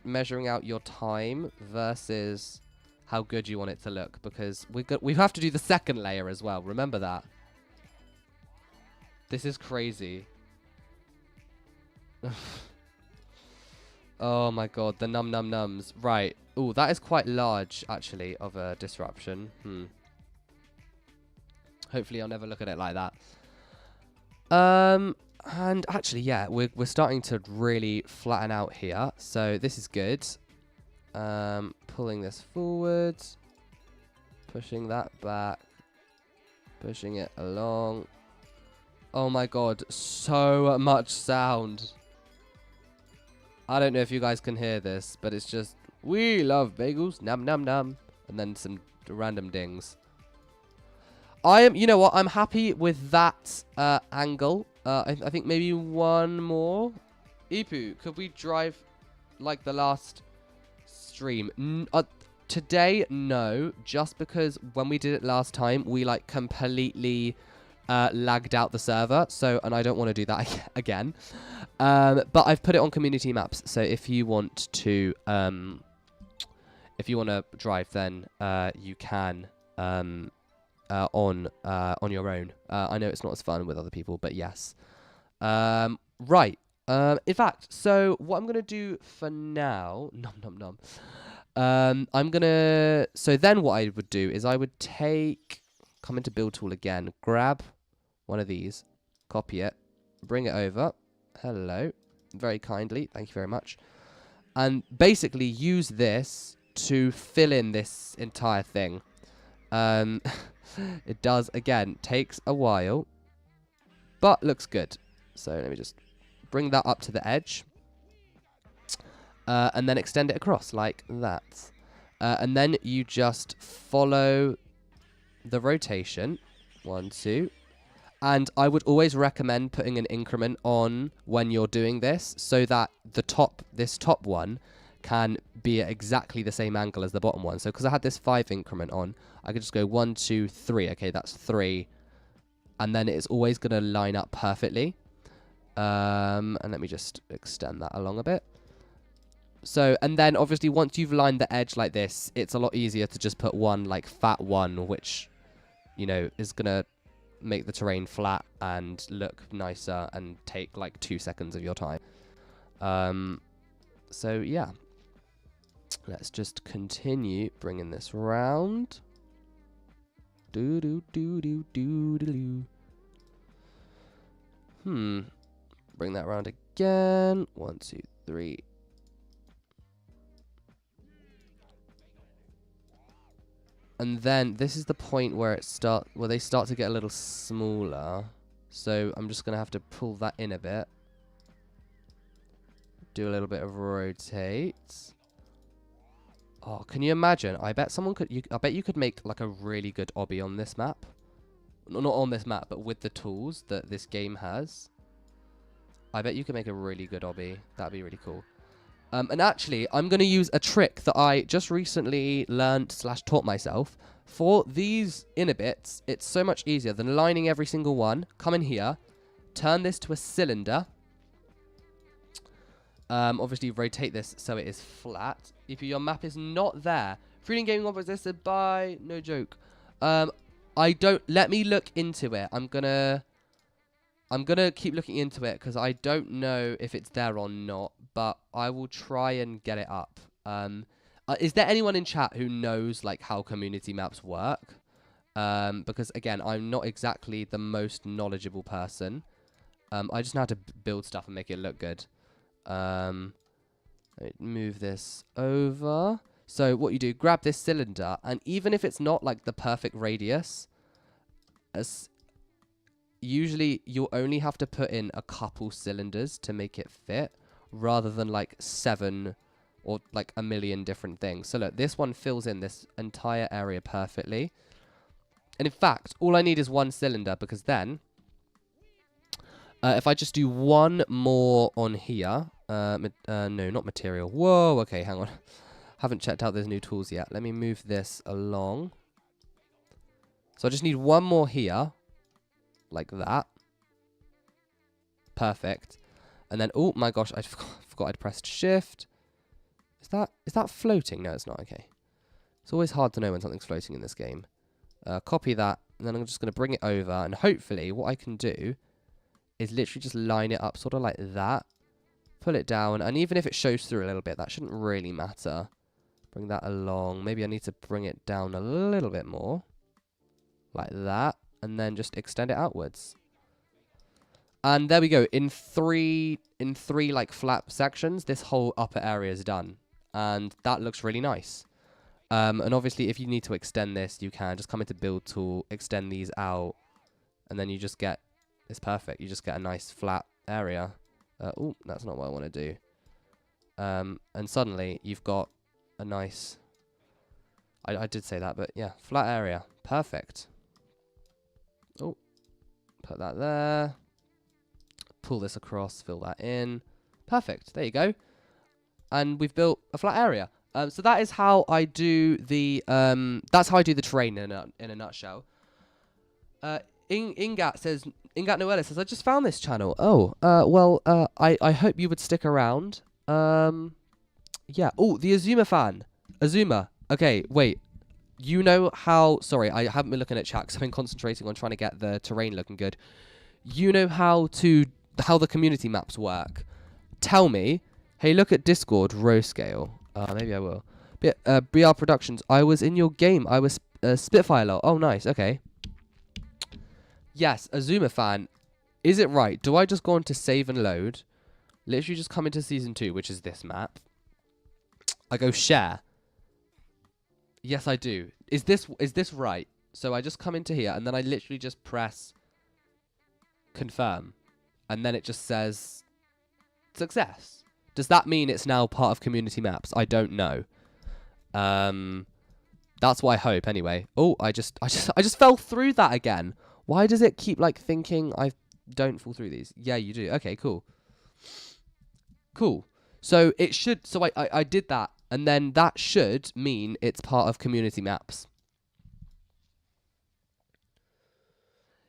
measuring out your time versus how good you want it to look. Because we have to do the second layer as well. Remember that. This is crazy. Oh my god, the num num nums. Right. Ooh, that is quite large, actually, of a disruption. Hopefully I'll never look at it like that. And actually, yeah, we're starting to really flatten out here. So this is good. Pulling this forward. Pushing that back. Pushing it along. Oh my god, so much sound. I don't know if you guys can hear this, but it's just, we love bagels, num num num, and then some random dings. You know what, I'm happy with that angle. I think maybe one more. Ipu, could we drive like the last stream? Today, no, just because when we did it last time, we like completely lagged out the server, so, and I don't want to do that again. But I've put it on community maps, so if you want to drive, then you can on your own. I know it's not as fun with other people, but yes. Right. In fact, so what I'm gonna do for now, nom nom nom. So then what I would do is I would come into build tool again, grab one of these, copy it, bring it over. Hello. Very kindly. Thank you very much. And basically use this to fill in this entire thing. It does, again, takes a while, but looks good. So let me just bring that up to the edge. And then extend it across like that. And then you just follow the rotation. 1, 2. And I would always recommend putting an increment on when you're doing this so that this top one can be at exactly the same angle as the bottom one. So because I had this 5 increment on, I could just go 1, 2, 3. Okay, that's 3. And then it's always going to line up perfectly. And let me just extend that along a bit. So, and then obviously once you've lined the edge like this, it's a lot easier to just put one like fat one, which, you know, is going to make the terrain flat and look nicer and take like 2 seconds of your time. So yeah, let's just continue bringing this round. Do do do do do do. Bring that round again. 1, 2, 3. And then this is the point where they start to get a little smaller. So I'm just gonna have to pull that in a bit. Do a little bit of rotate. Oh, can you imagine? I bet someone could. I bet you could make like a really good obby on this map. Not on this map, but with the tools that this game has. I bet you could make a really good obby. That'd be really cool. And actually, I'm going to use a trick that I just recently learned / taught myself. For these inner bits, it's so much easier than lining every single one. Come in here, turn this to a cylinder. Obviously, rotate this so it is flat. If your map is not there, Freedom Gaming Offers this said bye. No joke. Let me look into it. I'm gonna keep looking into it because I don't know if it's there or not, but I will try and get it up. Is there anyone in chat who knows like how community maps work? Because again, I'm not exactly the most knowledgeable person. I just know how to build stuff and make it look good. Let me move this over. So what you do, grab this cylinder, and even if it's not like the perfect radius, usually you'll only have to put in a couple cylinders to make it fit, rather than like 7 or like a million different things. So look, this one fills in this entire area perfectly. And in fact, all I need is 1 cylinder, because then if I just do one more on here, No, not material. Whoa, okay, hang on. Haven't checked out those new tools yet. Let me move this along. So I just need one more here. Like that. Perfect. And then, oh my gosh, I forgot I'd pressed shift. Is that floating? No, it's not. Okay. It's always hard to know when something's floating in this game. Copy that, and then I'm just going to bring it over, and hopefully what I can do is literally just line it up sort of like that. Pull it down, and even if it shows through a little bit, that shouldn't really matter. Bring that along. Maybe I need to bring it down a little bit more. Like that, and then just extend it outwards. And there we go. In three like flat sections, this whole upper area is done. And that looks really nice. And obviously, if you need to extend this, you can just come into build tool, extend these out, and then you just get, it's perfect. You just get a nice flat area. Oh, that's not what I want to do. And suddenly you've got a nice, I did say that, but yeah, flat area. Perfect. Oh, put that there. Pull this across, fill that in. Perfect. There you go. And we've built a flat area. So that is how I do the terrain in a nutshell. Ingat Noella says, I just found this channel. Oh, well, I hope you would stick around. Yeah. Oh, the Azuma fan. Azuma. Okay, wait. You know how... Sorry, I haven't been looking at chat because I've been concentrating on trying to get the terrain looking good. You know how the community maps work. Tell me. Hey, look at Discord row scale. Maybe I will. BR Productions. I was in your game. I was Spitfire lol. Oh, nice. Okay. Yes, Azuma fan. Is it right? Do I just go on to save and load? Literally just come into season 2, which is this map. I go share. Yes, I do. Is this right? So I just come into here and then I literally just press confirm. And then it just says success. Does that mean it's now part of community maps? I don't know. That's what I hope anyway. Oh, I just fell through that again. Why does it keep like thinking I don't fall through these? Yeah, you do. Okay, cool. Cool. So it should, so I did that, and then that should mean it's part of community maps.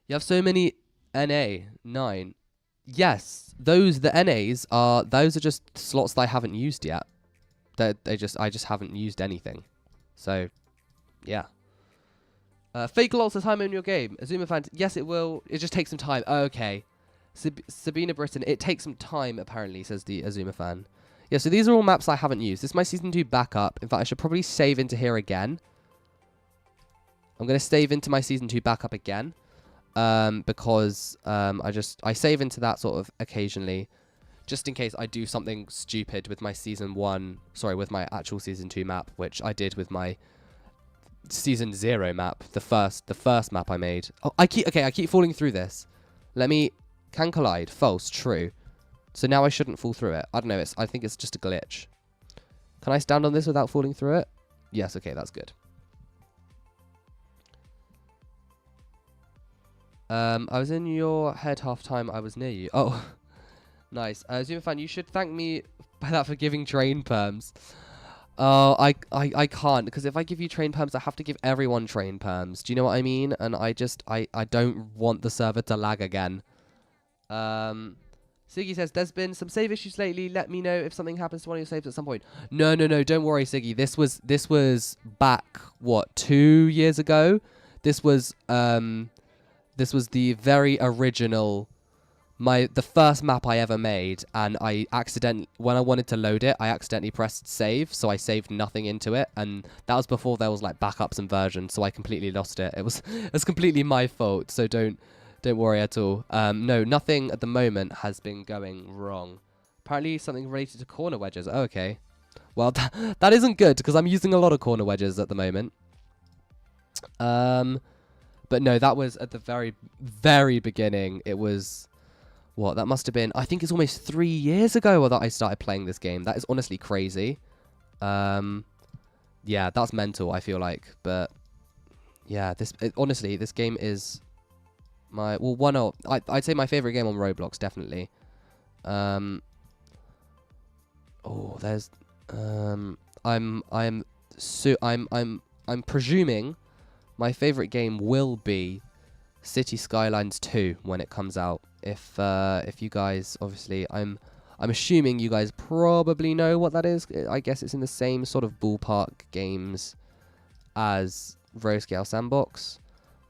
You have so many NA 9. Yes, the NAs those are just slots that I haven't used yet. I just haven't used anything. So, yeah. Fake lol says, hi, I'm in your game. Azuma fan, yes, it will. It just takes some time. Oh, okay. Sabina Britton, it takes some time, apparently, says the Azuma fan. Yeah, so these are all maps I haven't used. This is my Season 2 backup. In fact, I should probably save into here again. I'm going to save into my Season 2 backup again. Because I save into that sort of occasionally. Just in case I do something stupid with my with my actual Season 2 map, which I did with my Season 0 map, the first map I made. Oh, I keep falling through this. Can collide, false, true. So now I shouldn't fall through it. I don't know, I think it's just a glitch. Can I stand on this without falling through it? Yes, okay, that's good. I was in your head half time, I was near you. Oh, nice. Zuma fan, you should thank me by that for giving train perms. Oh, I can't, because if I give you train perms, I have to give everyone train perms. Do you know what I mean? And I don't want the server to lag again. Siggy says, there's been some save issues lately. Let me know if something happens to one of your saves at some point. No, don't worry, Siggy. This was back, what, 2 years ago? This was the very original, the first map I ever made, and when I wanted to load it, I accidentally pressed save, so I saved nothing into it, and that was before there was like backups and versions, so I completely lost it. It's completely my fault, so don't worry at all. No, nothing at the moment has been going wrong. Apparently something related to corner wedges. Oh, okay. Well, that isn't good, because I'm using a lot of corner wedges at the moment. But no, that was at the very, very beginning. It was, what, that must have been, I think it's almost 3 years ago that I started playing this game. That is honestly crazy. Yeah, that's mental, I feel like. But, yeah, honestly, this game is I'd say my favorite game on Roblox, definitely. Oh, there's I'm I'm presuming my favorite game will be City Skylines 2 when it comes out. If you guys, obviously, I'm assuming you guys probably know what that is. I guess it's in the same sort of ballpark games as Roguescale Sandbox.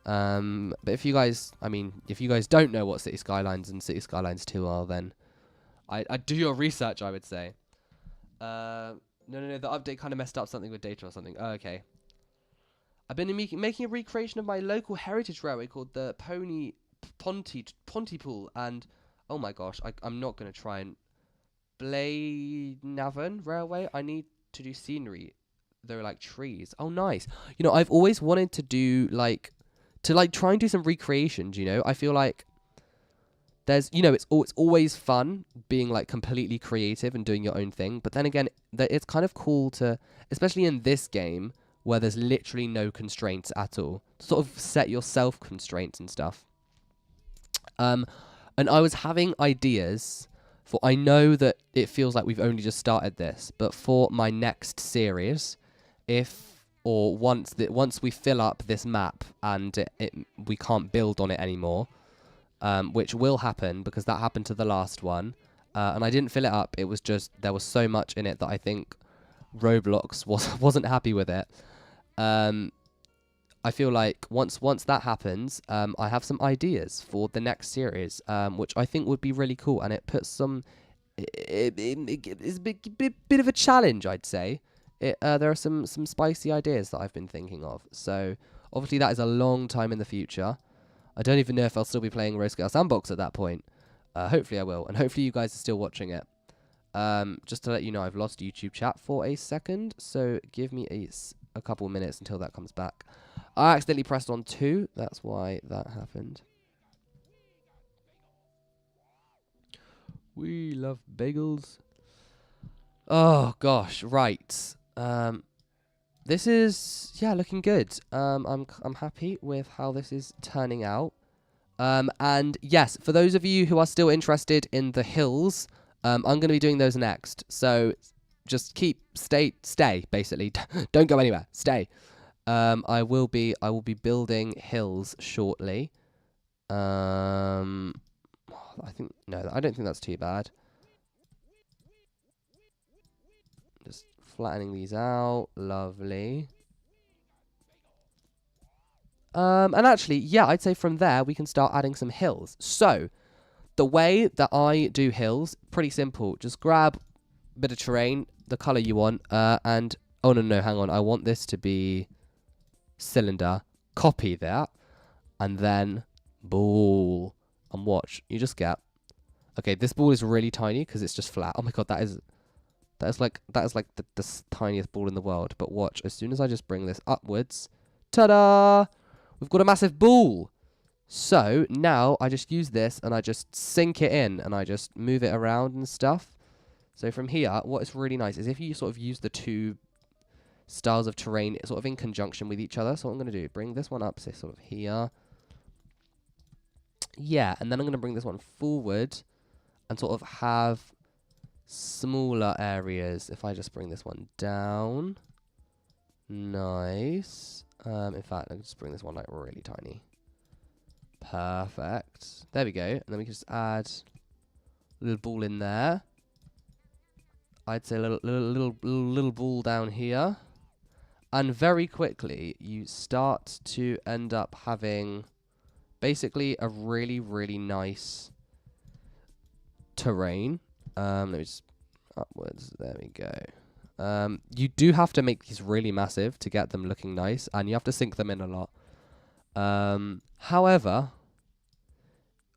But if you guys, I mean, if you guys don't know what City Skylines and City Skylines 2 are, then I'd do your research, I would say. No, the update kind of messed up something with data or something. Oh, okay. I've been making a recreation of my local heritage railway called the Pontypool, and oh my gosh, I'm not going to try and Blaenavon Railway. I need to do scenery. There are like trees. Oh, nice. You know, I've always wanted to do try and do some recreations. You know, I feel like there's, you know, it's always fun being like completely creative and doing your own thing. But then again, it's kind of cool to, especially in this game where there's literally no constraints at all, sort of set yourself constraints and stuff. And I was having ideas for, I know that it feels like we've only just started this, but for my next series, once we fill up this map and we can't build on it anymore, which will happen because that happened to the last one, and I didn't fill it up. It was just, there was so much in it that I think Roblox wasn't happy with it. I feel like once that happens, I have some ideas for the next series, which I think would be really cool, and it puts some. It's a bit of a challenge, I'd say. There are some spicy ideas that I've been thinking of. So obviously that is a long time in the future. I don't even know if I'll still be playing Roguescale Sandbox at that point. Hopefully I will, and hopefully you guys are still watching it. Just to let you know, I've lost YouTube chat for a second, so give me a couple of minutes until that comes back. I accidentally pressed on 2, that's why that happened. We love bagels. Oh gosh, right. This is, yeah, looking good. I'm happy with how this is turning out. And yes, for those of you who are still interested in the hills, I'm going to be doing those next. So just stay basically. Don't go anywhere. Stay. I will be building hills shortly. I don't think that's too bad. Just flattening these out. Lovely. And actually, yeah, I'd say from there we can start adding some hills. So the way that I do hills, pretty simple. Just grab a bit of terrain, the color you want, and oh no, hang on. I want this to be cylinder. Copy that, and then ball, and watch. You just get. Okay, this ball is really tiny because it's just flat. Oh my god, that is like the tiniest ball in the world. But watch, as soon as I just bring this upwards, ta-da! We've got a massive ball. So now I just use this and I just sink it in and I just move it around and stuff. So from here, what is really nice is if you sort of use the two styles of terrain sort of in conjunction with each other. So what I'm going to do, bring this one up, say sort of here. Yeah, and then I'm going to bring this one forward and sort of have smaller areas. If I just bring this one down. Nice. In fact, I'll just bring this one like really tiny. Perfect. There we go. And then we can just add a little ball in there. I'd say a little ball down here. And very quickly, you start to end up having basically a really, really nice terrain. Let me just upwards. There we go. You do have to make these really massive to get them looking nice, and you have to sink them in a lot. However,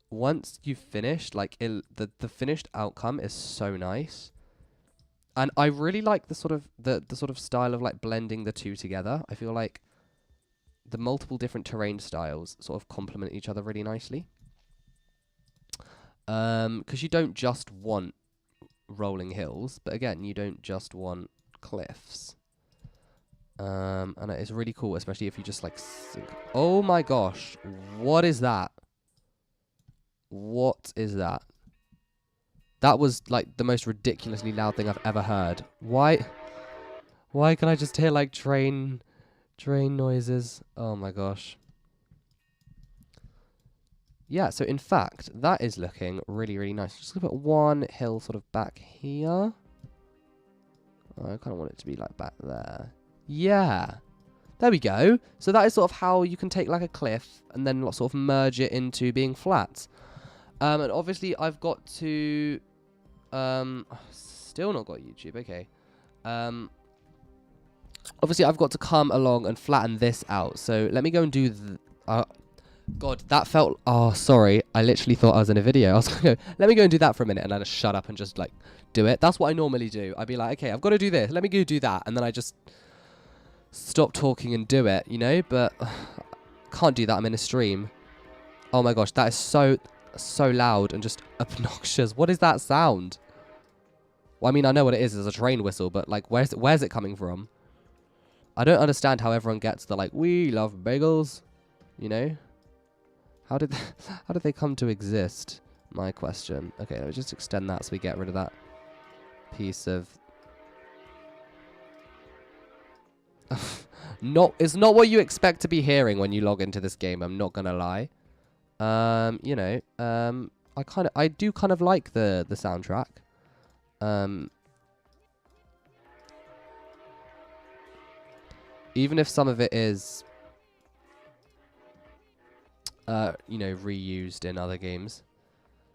once you've finished, like the finished outcome is so nice, and I really like the sort of style of like blending the two together. I feel like the multiple different terrain styles sort of complement each other really nicely. Because you don't just want rolling hills, but again, you don't just want cliffs. And it's really cool, especially if you just like sink. Oh my gosh, what is that? What is that? That was like the most ridiculously loud thing I've ever heard. Why can I just hear like train noises? Oh my gosh. Yeah, so in fact, that is looking really, really nice. Just gonna put one hill sort of back here. Oh, I kind of want it to be like back there. Yeah. There we go. So that is sort of how you can take like a cliff and then sort of merge it into being flat. And obviously I've got to... still not got YouTube, okay. Obviously I've got to come along and flatten this out. So let me go and do... God, that felt... Oh, sorry. I literally thought I was in a video. I was going to go, let me go and do that for a minute. And I just shut up and just, like, do it. That's what I normally do. I'd be like, okay, I've got to do this. Let me go do that. And then I just stop talking and do it, you know? But can't do that. I'm in a stream. Oh, my gosh. That is so loud and just obnoxious. What is that sound? Well, I mean, I know what it is. It's a train whistle. But, like, where's it coming from? I don't understand how everyone gets the, like, we love bagels, you know? How did they come to exist? My question. Okay, let me just extend that so we get rid of that piece of... It's not what you expect to be hearing when you log into this game, I'm not gonna lie. You know, I do kind of like the soundtrack. Even if some of it is you know, reused in other games.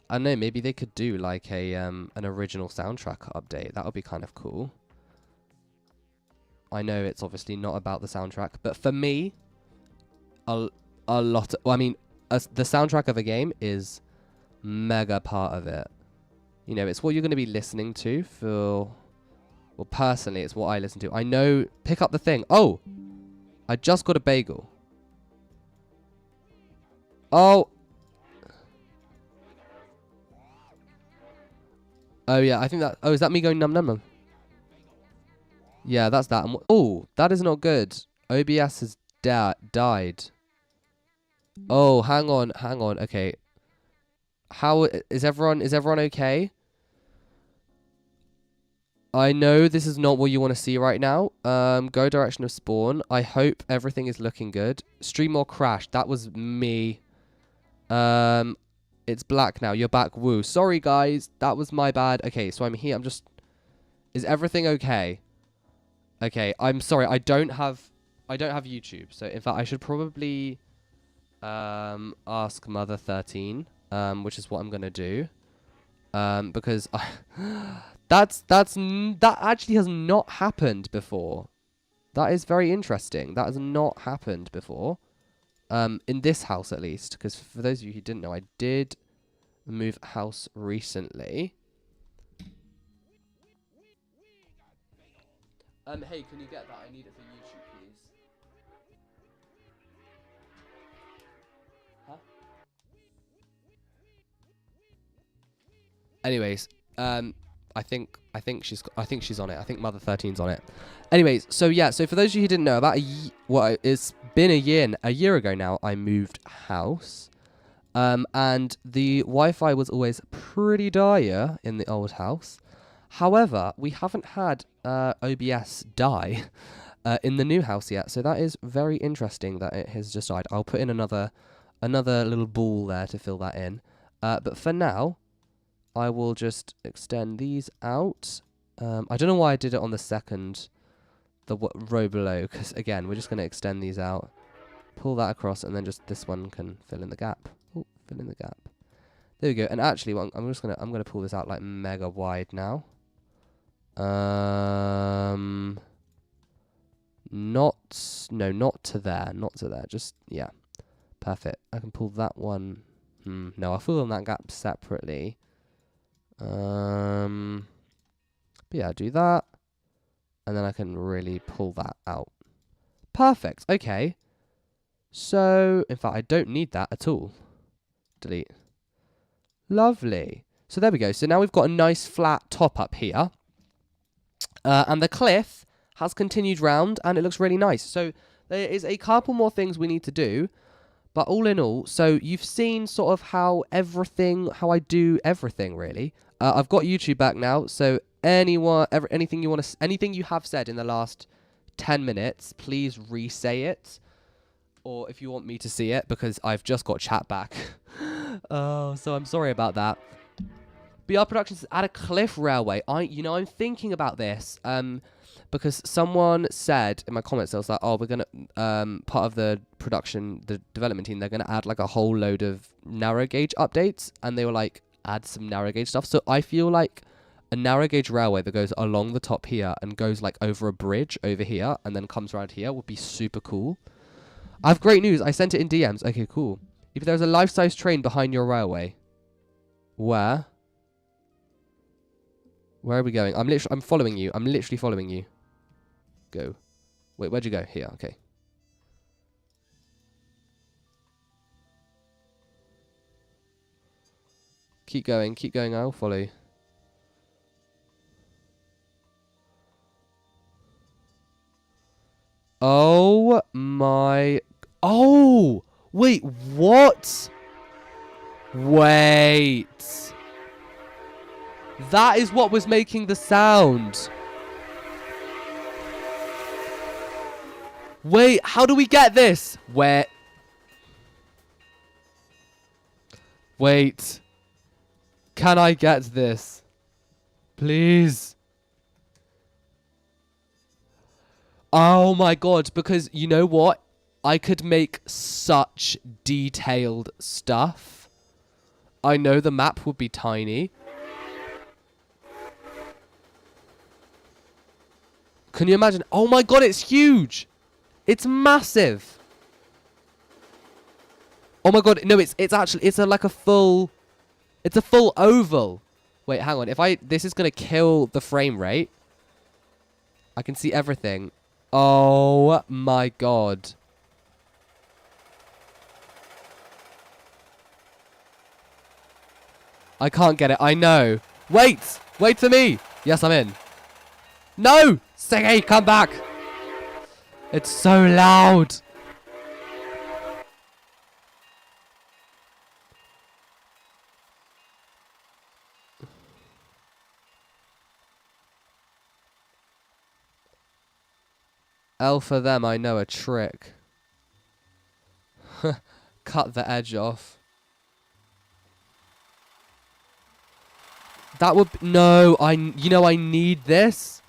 I don't know, maybe they could do like a an original soundtrack update. That would be kind of cool. I know it's obviously not about the soundtrack, but for me, a lot of, well, I mean, the soundtrack of a game is mega part of it. You know, it's what you're going to be listening to for... Well, personally, it's what I listen to. I know... Pick up the thing. Oh! I just got a bagel. Oh. Oh, yeah, I think that... Oh, is that me going num num num? Yeah, that's that. Oh, that is not good. OBS has died. Oh, hang on. Okay. How... Is everyone okay? I know this is not what you want to see right now. Go direction of spawn. I hope everything is looking good. Stream or crash. That was me. It's black now. You're back. Woo. Sorry, guys. That was my bad. Okay, so I'm here. I'm just... Is everything okay? Okay, I'm sorry. I don't have YouTube. So, in fact, I should probably ask Mother 13, which is what I'm going to do. Because that actually has not happened before. That is very interesting. That has not happened before. In this house, at least. Because for those of you who didn't know, I did move house recently. Hey, can you get that? I need it for YouTube, please. Huh? Anyways, I think she's on it. I think Mother 13's on it. Anyways, so yeah, so for those of you who didn't know, about it's been a year ago now, I moved house. And the Wi-Fi was always pretty dire in the old house. However, we haven't had OBS die in the new house yet, so that is very interesting that it has just died. I'll put in another little ball there to fill that in. But for now, I will just extend these out. I don't know why I did it on the second, row below, because again, we're just going to extend these out, pull that across, and then just this one can fill in the gap. Oh, fill in the gap. There we go. And actually, well, I'm gonna pull this out like mega wide now. Not to there. Just, yeah. Perfect. I can pull that one. No, I'll fill in that gap separately. But yeah, do that. And then I can really pull that out. Perfect. Okay. So, in fact, I don't need that at all. Delete. Lovely. So there we go. So now we've got a nice flat top up here. And the cliff has continued round and it looks really nice. So there is a couple more things we need to do But all in all, so you've seen sort of how I do everything really. I've got YouTube back now, so anything you have said in the last 10 minutes, please re-say it. Or if you want me to see it, because I've just got chat back. Oh, so I'm sorry about that. BR Productions at a cliff railway. I'm thinking about this. Because someone said in my comments, I was like, oh, we're going to, part of the development team, they're going to add like a whole load of narrow gauge updates. And they were like, add some narrow gauge stuff. So I feel like a narrow gauge railway that goes along the top here and goes like over a bridge over here and then comes around here would be super cool. I have great news. I sent it in DMs. Okay, cool. If there's a life-size train behind your railway, where are we going? I'm following you. I'm literally following you. Go. Wait, where'd you go? Here, okay. Keep going, I'll follow you. Oh my... Oh! Wait, what? Wait. That is what was making the sound. Wait, how do we get this? Where? Wait. Can I get this? Please. Oh my god, because you know what? I could make such detailed stuff. I know the map would be tiny. Can you imagine? Oh my god, it's huge! It's massive. Oh my god, no, it's a full oval. Wait, hang on. This is gonna kill the frame rate. I can see everything. Oh my god. I can't get it. I know. Wait for me. Yes, I'm in. No, Siggy, come back. It's so loud. L for them, I know a trick. Cut the edge off. That would no, I need this.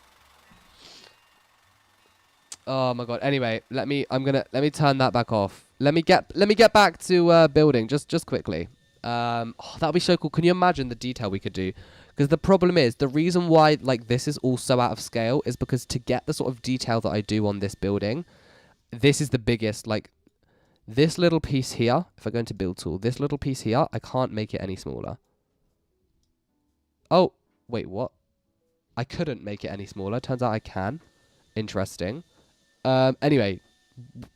Oh my god. Anyway, let me turn that back off. Let me get back to building just quickly. Oh, that would be so cool. Can you imagine the detail we could do? Because the problem is, the reason why like this is all so out of scale is because to get the sort of detail that I do on this building, this is the biggest, like this little piece here, if I go into build tool, this little piece here, I can't make it any smaller. Oh, wait, what? I couldn't make it any smaller. Turns out I can. Interesting. Anyway,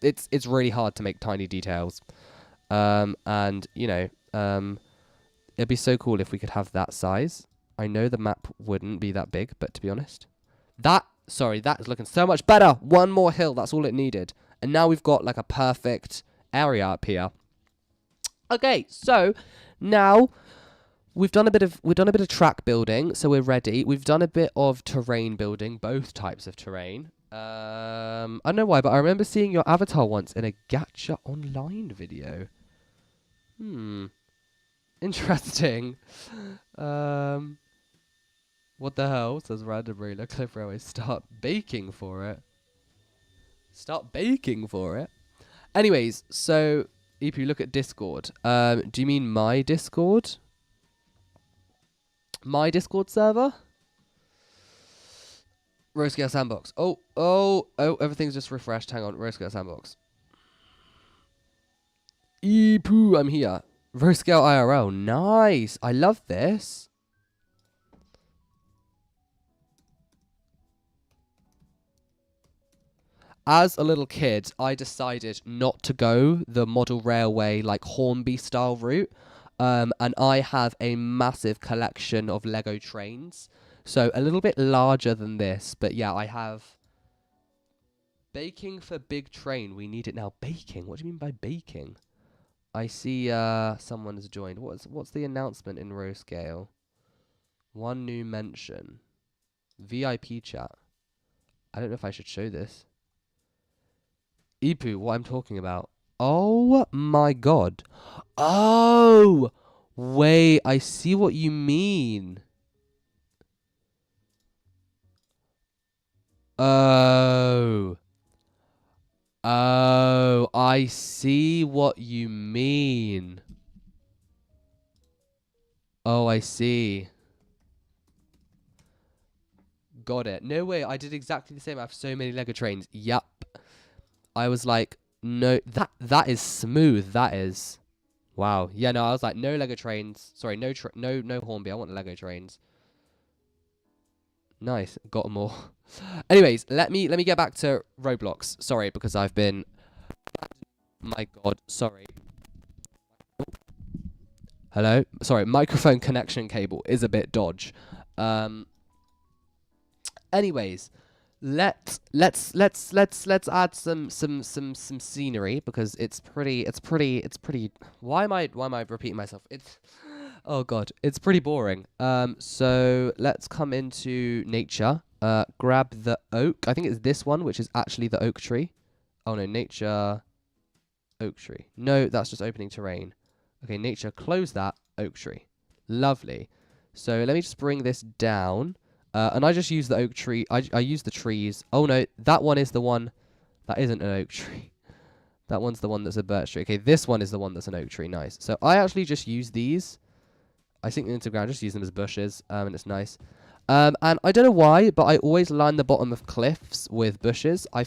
it's really hard to make tiny details. And, you know, it'd be so cool if we could have that size. I know the map wouldn't be that big, but to be honest, that is looking so much better. One more hill, that's all it needed. And now we've got like a perfect area up here. Okay, so now we've done a bit of track building, so we're ready. We've done a bit of terrain building, both types of terrain. I don't know why, but I remember seeing your avatar once in a Gacha Online video. Interesting. What the hell? Says Random Ruler. Cliff Railway. Start baking for it. Start baking for it. Anyways, so if you look at Discord, do you mean my Discord? My Discord server? Rosecale Sandbox. Oh, everything's just refreshed. Hang on, Rosecale Sandbox. Poo, I'm here. Rosecale IRL. Nice. I love this. As a little kid, I decided not to go the model railway, like Hornby style route. And I have a massive collection of Lego trains. So a little bit larger than this. But yeah, I have baking for big train. We need it now. Baking? What do you mean by baking? I see someone has joined. What's the announcement in row scale? One new mention. VIP chat. I don't know if I should show this. Ipu, what I'm talking about. Oh my god. Oh! Wait, I see what you mean. Oh. Oh, I see what you mean. Oh, I see. Got it. No way, I did exactly the same. I have so many Lego trains. Yup. I was like, no, that is smooth. That is. Wow. Yeah, no, I was like, no Lego trains. Sorry, no Hornby. I want Lego trains. Nice. Got them all. Anyways, let me get back to Roblox. Sorry, because I've been. My God. Sorry. Hello. Sorry. Microphone connection cable is a bit dodge. Anyways, let's add some scenery because it's pretty. Why am I repeating myself? It's. Oh god, it's pretty boring. So let's come into nature. Grab the oak. I think it's this one, which is actually the oak tree. Oh no, nature, oak tree. No, that's just opening terrain. Okay, nature, close that, oak tree. Lovely. So let me just bring this down. And I just use the oak tree. I use the trees. Oh no, that one is the one that isn't an oak tree. That one's the one that's a birch tree. Okay, this one is the one that's an oak tree. Nice. So I actually just use these. I sink them into the ground, just use them as bushes, and it's nice. And I don't know why, but I always line the bottom of cliffs with bushes. I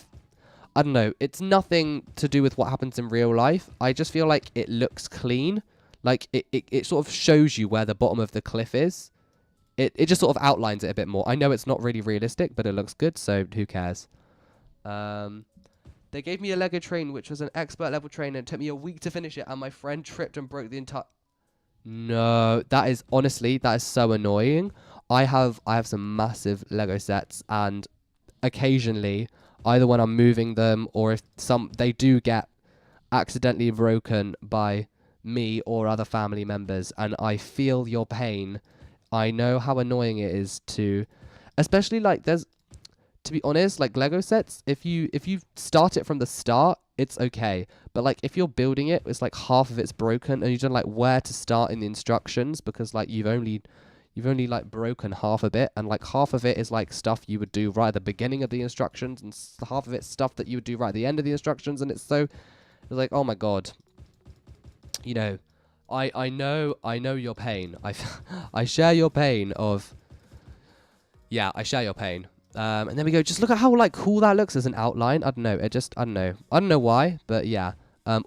don't know. It's nothing to do with what happens in real life. I just feel like it looks clean. Like, it sort of shows you where the bottom of the cliff is. It just sort of outlines it a bit more. I know it's not really realistic, but it looks good, so who cares? They gave me a Lego train, which was an expert level train, and it took me a week to finish it, and my friend tripped and broke the entire... No, that is honestly, that is so annoying. I have some massive Lego sets, and occasionally, either when I'm moving them or if they do get accidentally broken by me or other family members, and I feel your pain. I know how annoying it is to, especially like to be honest, like Lego sets, if you start it from the start, it's okay. But like if you're building it, it's like half of it's broken and you don't like where to start in the instructions because like you've only like broken half of it, and like half of it is like stuff you would do right at the beginning of the instructions, and half of it's stuff that you would do right at the end of the instructions, and it's like, oh my god. You know, I know your pain. I share your pain of yeah, I share your pain. And there we go. Just look at how like cool that looks as an outline. I don't know. I don't know why, but yeah.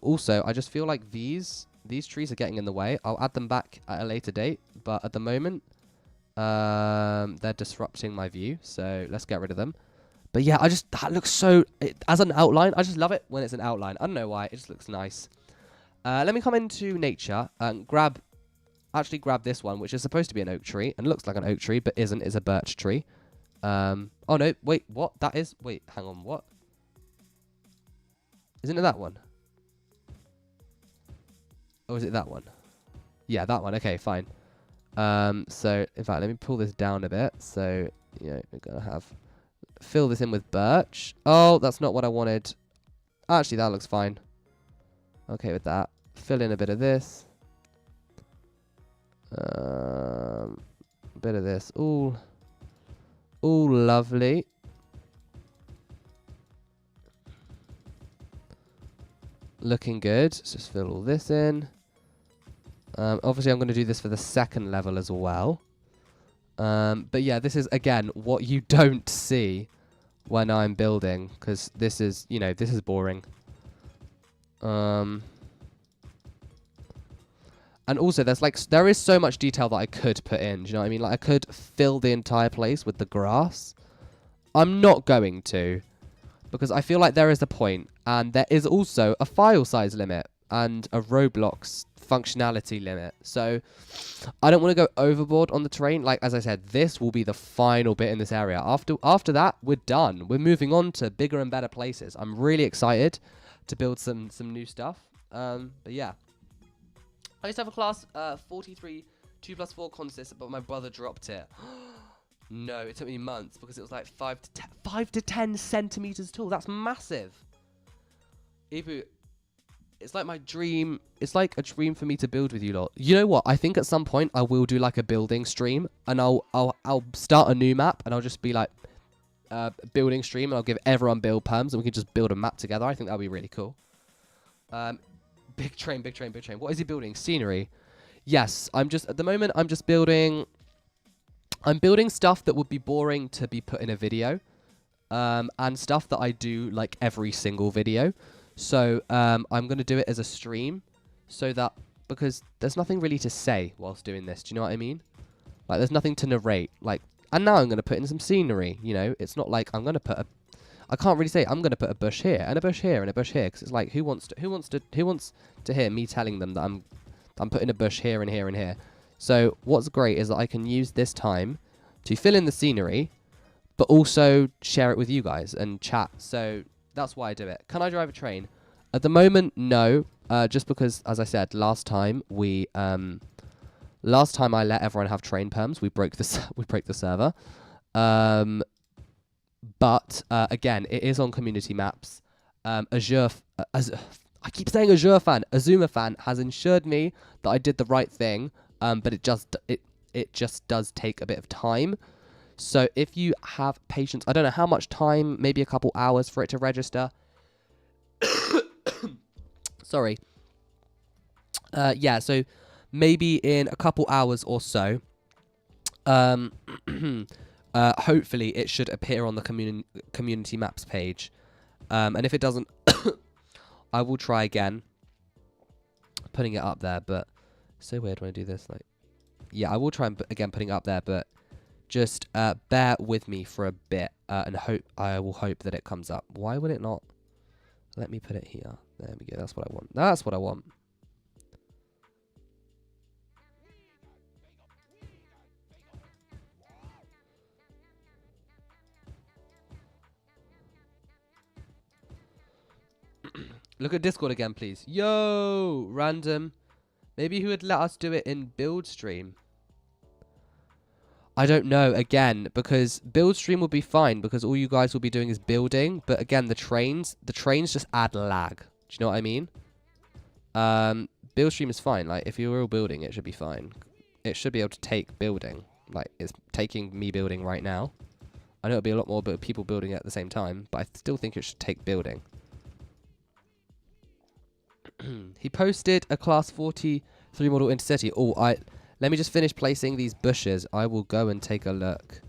Also, I just feel like these trees are getting in the way. I'll add them back at a later date, but at the moment, they're disrupting my view. So let's get rid of them. But yeah, that looks so as an outline. I just love it when it's an outline. I don't know why. It just looks nice. Let me come into nature and grab this one, which is supposed to be an oak tree and looks like an oak tree, but isn't. It's a birch tree. Oh no, wait, what? That is, wait, hang on, what? Isn't it that one? Or is it that one? Yeah, that one, okay, fine. So, in fact, let me pull this down a bit. So, yeah, we're gonna fill this in with birch. Oh, that's not what I wanted. Actually, that looks fine. Okay with that. Fill in a bit of this. A bit of this. All lovely. Looking good. Let's just fill all this in. Obviously, I'm going to do this for the second level as well. But yeah, this is, again, what you don't see when I'm building, because this is, you know, this is boring. And also, there is so much detail that I could put in. Do you know what I mean? Like, I could fill the entire place with the grass. I'm not going to, because I feel like there is a point, and there is also a file size limit and a Roblox functionality limit. So I don't want to go overboard on the terrain. Like, as I said, this will be the final bit in this area. After that, we're done. We're moving on to bigger and better places. I'm really excited to build some new stuff. But yeah. I used to have a class 43 2+4 consist, but my brother dropped it. No, it took me months because it was like 5 to 10 centimeters tall. That's massive. Ibu, it's like my dream. It's like a dream for me to build with you lot. You know what? I think at some point I will do like a building stream, and I'll start a new map, and I'll just be like building stream, and I'll give everyone build perms, and we can just build a map together. I think that'll be really cool. Big train, big train, big train. What is he building? Scenery. Yes, at the moment I'm just building. I'm building stuff that would be boring to be put in a video, and stuff that I do like every single video. So I'm going to do it as a stream, so that, because there's nothing really to say whilst doing this. Do you know what I mean? Like, there's nothing to narrate. Like, and now I'm going to put in some scenery. You know, it's not like I'm going to put I can't really say I'm going to put a bush here and a bush here and a bush here, because it's like who wants to hear me telling them that I'm putting a bush here and here and here. So what's great is that I can use this time to fill in the scenery, but also share it with you guys and chat. So that's why I do it. Can I drive a train? At the moment, no. Just because, as I said, last time I let everyone have train perms. We broke the server. But again, it is on community maps. I keep saying Azure fan. Azuma fan has ensured me that I did the right thing. But it just does take a bit of time. So if you have patience, I don't know how much time, maybe a couple hours for it to register. Sorry. Yeah, so maybe in a couple hours or so, hopefully it should appear on the community maps page. And if it doesn't, I will try again putting it up there. But so weird when I do this. Like, yeah, I will try and again putting it up there, but just bear with me for a bit, and I will hope that it comes up. Why would it not let me put it here? There we go. That's what I want. That's what I want. Look at Discord again, please. Yo, random. Maybe who would let us do it in build stream? I don't know, again, because build stream will be fine because all you guys will be doing is building. But again, the trains just add lag. Do you know what I mean? Build stream is fine. Like, if you're all building, it should be fine. It should be able to take building. Like, it's taking me building right now. I know it'll be a lot more people building at the same time, but I still think it should take building. He posted a class 43 model intercity. Oh, let me just finish placing these bushes. I will go and take a look.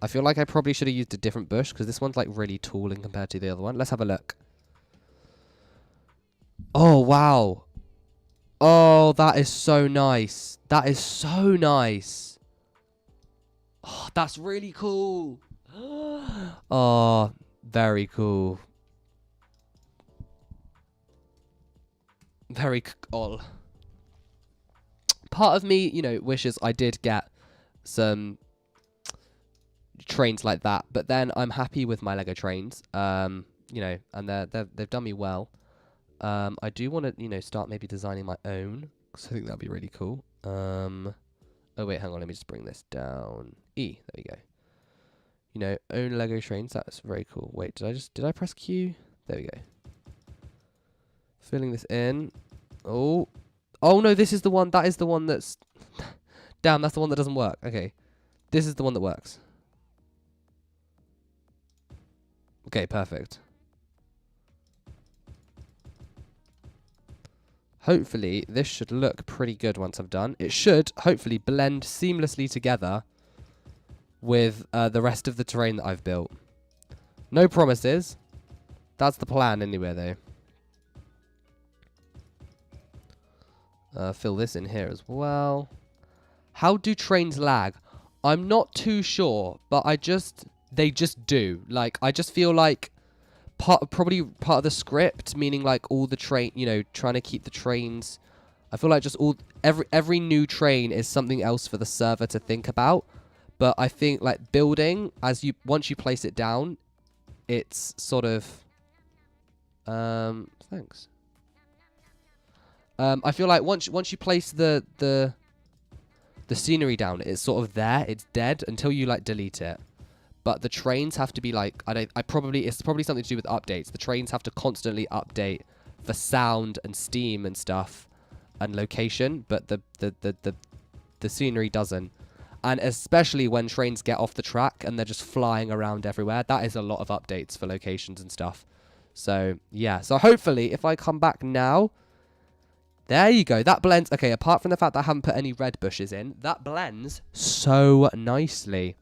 I feel like I probably should have used a different bush because this one's like really tall in compared to the other one. Let's have a look. Oh, wow. Oh, that is so nice. That is so nice. Oh, that's really cool. Oh, very cool. Very cool. Part of me, you know, wishes I did get some trains like that, but then I'm happy with my Lego trains. You know, and they've done me well. I do want to, you know, start maybe designing my own, because I think that'd be really cool. Oh wait, hang on, let me just bring this down. There we go. You know, own Lego trains. That's very cool. Wait, did I press Q? There we go. Filling this in. Oh no, this is the one. That is the one that's... Damn, that's the one that doesn't work. Okay. This is the one that works. Okay, perfect. Hopefully, this should look pretty good once I've done. It should, hopefully, blend seamlessly together with the rest of the terrain that I've built. No promises. That's the plan anyway, though. Fill this in here as well. How do trains lag? I'm not too sure, but they just do. Like, I just feel like probably part of the script, meaning like all the train, you know, trying to keep the trains. I feel like just every new train is something else for the server to think about. But I think like building, once you place it down, it's sort of thanks. I feel like once you place the scenery down, it's sort of there. It's dead until you like delete it. But the trains have to be like it's probably something to do with updates. The trains have to constantly update for sound and steam and stuff and location, but the scenery doesn't. And especially when trains get off the track and they're just flying around everywhere, that is a lot of updates for locations and stuff. So, yeah. So, hopefully, if I come back now, there you go. That blends. Okay, apart from the fact that I haven't put any red bushes in, that blends so nicely.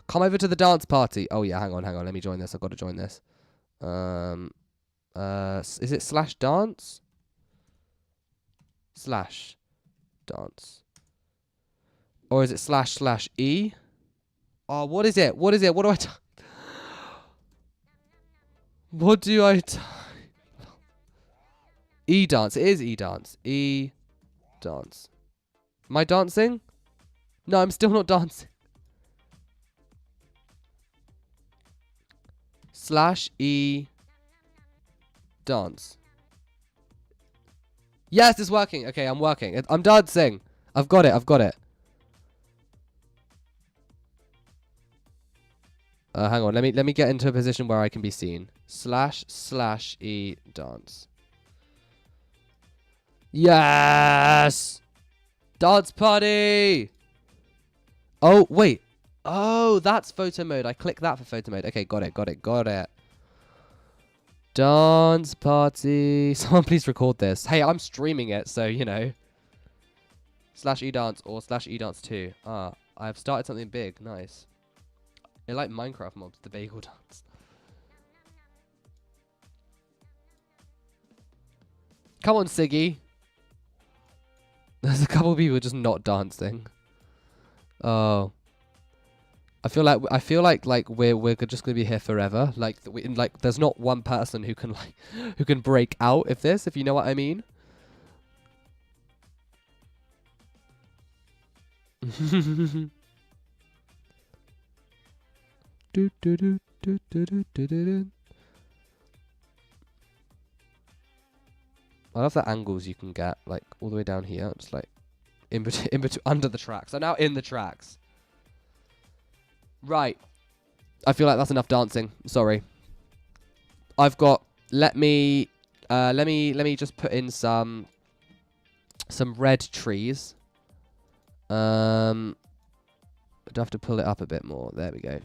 Come over to the dance party. Oh, yeah, hang on. Let me join this. I've got to join this. Is it /dance? /dance. Or is it //E? Oh, what is it? What do I what do I E-dance. It is E-dance. E-dance. Am I dancing? No, I'm still not dancing. /E dance. Yes, it's working. Okay, I'm working. I'm dancing. I've got it. Hang on. Let me get into a position where I can be seen. //E dance. Yes! Dance party! Oh, wait. Oh, that's photo mode. I click that for photo mode. Okay, got it. Dance party. Someone please record this. Hey, I'm streaming it, so, you know. /E dance or /E dance 2. Ah, I've started something big. Nice. They like Minecraft mobs, the bagel dance. Come on, Siggy. There's a couple of people just not dancing. Oh. I feel like we're just gonna be here forever. Like there's not one person who can break out of this, if you know what I mean. I love the angles you can get, like all the way down here, just like in between, under the tracks. I'm now in the tracks. Right. I feel like that's enough dancing. Sorry. I've got. Let me just put in some red trees. I'd have to pull it up a bit more. There we go.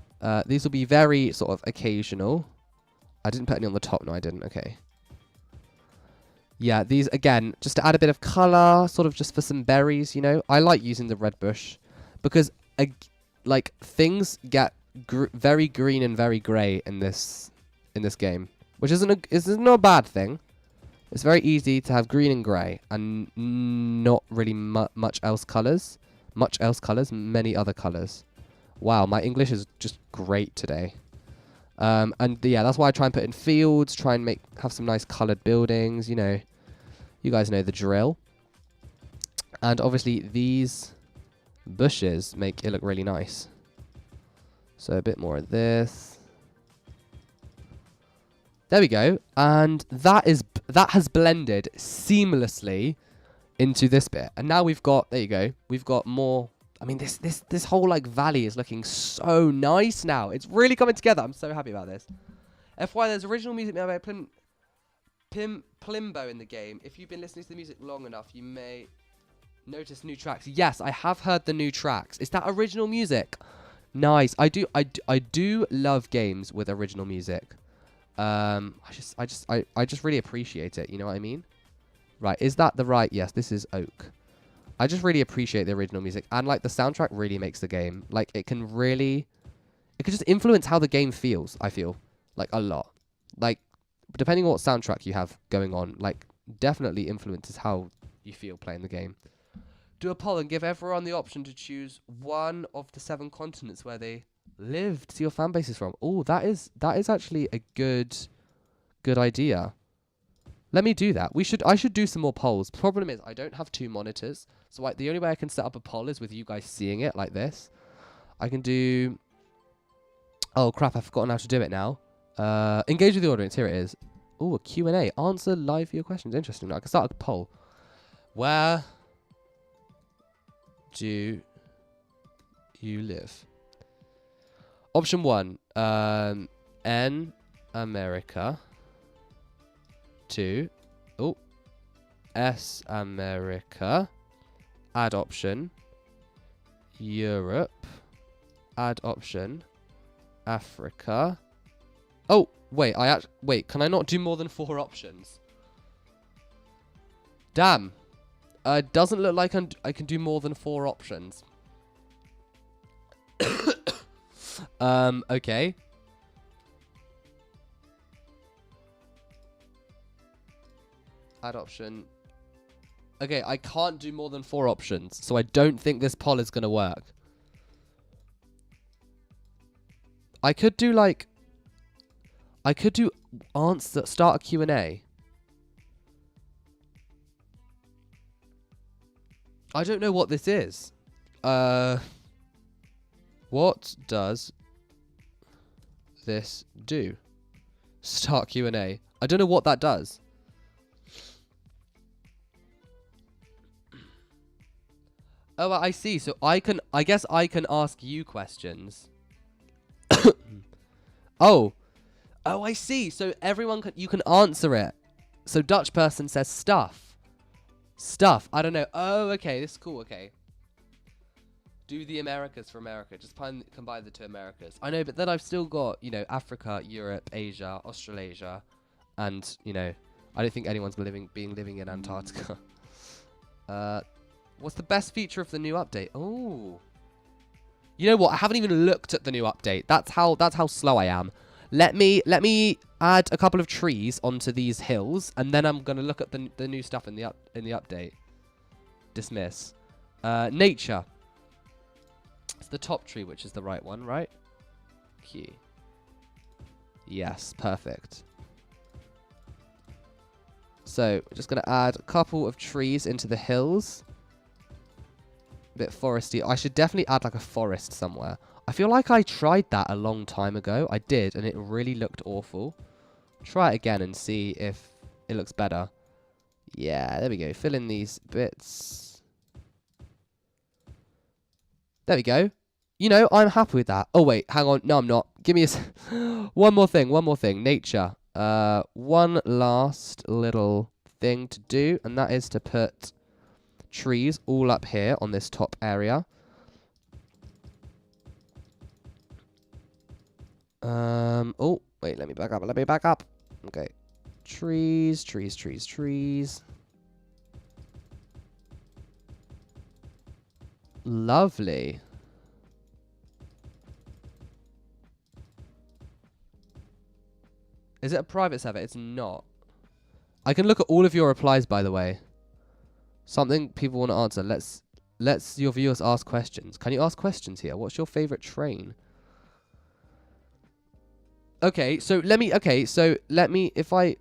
These will be very sort of occasional. I didn't put any on the top. No, I didn't. Okay. Yeah, these, again, just to add a bit of colour, sort of just for some berries, you know. I like using the red bush because, like, things get very green and very grey in this game, which isn't a bad thing. It's very easy to have green and grey and not really much else colours. Many other colours. Wow, my English is just great today. And yeah, that's why I try and put in fields, try and have some nice coloured buildings, you know. You guys know the drill. And obviously these bushes make it look really nice. So a bit more of this. There we go. And that has blended seamlessly into this bit. And now we've got, there you go, we've got more. I mean, this whole like valley is looking so nice now. It's really coming together. I'm so happy about this. FY, there's original music made by Plimbo in the game. If you've been listening to the music long enough, you may notice new tracks. Yes, I have heard the new tracks. Is that original music? Nice. I do love games with original music. I just really appreciate it. You know what I mean? Right. Is that the right? Yes, this is Oak. I just really appreciate the original music, and like the soundtrack really makes the game. Like it can just influence how the game feels. I feel like a lot. Like depending on what soundtrack you have going on, like definitely influences how you feel playing the game. Do a poll and give everyone the option to choose one of the 7 continents where they live to see your fan base is from. Oh, that is actually a good idea. Let me do that. I should do some more polls. Problem is, I don't have 2 monitors, so the only way I can set up a poll is with you guys seeing it like this. I can do. Oh crap! I've forgotten how to do it now. Engage with the audience. Here it is. Oh, a Q&A. Answer live for your questions. Interesting. I can start a poll. Where do you live? Option 1, N America. 2, oh, S America. Add option, Europe. Add option, Africa. Oh, wait, wait, can I not do more than 4 options? Damn. It doesn't look like I can do more than 4 options. Okay. Add option. Okay, I can't do more than 4 options, so I don't think this poll is going to work. I could do like... I could do answer, start a Q&A. I don't know what this is. What does this do? Start Q&A. I don't know what that does. Oh, I see. So I guess I can ask you questions. Oh, I see. So you can answer it. So Dutch person says stuff. Stuff. I don't know. Oh, okay. This is cool. Okay. Do the Americas for America. Just combine the 2 Americas. I know, but then I've still got, you know, Africa, Europe, Asia, Australasia, and, you know, I don't think anyone's living in Antarctica. What's the best feature of the new update? Oh. You know what? I haven't even looked at the new update. That's how slow I am. Let me add a couple of trees onto these hills, and then I'm gonna look at the new stuff in the update. Dismiss. Nature. It's the top tree, which is the right one, right? Key. Yes, perfect. So we're just gonna add a couple of trees into the hills. A bit foresty. I should definitely add like a forest somewhere. I feel like I tried that a long time ago. I did, and it really looked awful. Try it again and see if it looks better. Yeah, there we go. Fill in these bits. There we go. You know, I'm happy with that. Oh, wait. Hang on. No, I'm not. Give me a... One more thing. Nature. One last little thing to do, and that is to put trees all up here on this top area. Oh, wait, let me back up. Okay. Trees. Lovely. Is it a private server? It's not. I can look at all of your replies, by the way. Something people want to answer. Let's your viewers ask questions. Can you ask questions here? What's your favorite train? Okay, so let me if I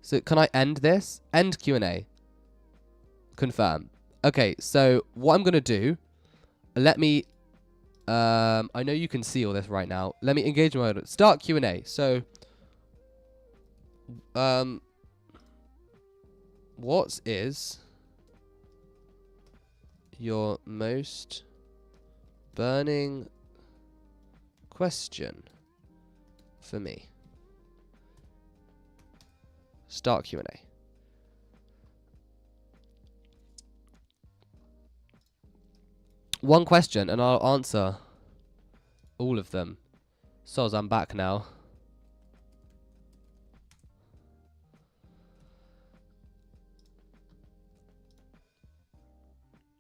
So can I end this? End Q&A. Confirm. Okay, so what I'm going to do, let me I know you can see all this right now. Let me engage mode. Start Q&A. So what is your most burning question for me? Start Q&A. One question and I'll answer all of them. Soz, I'm back now.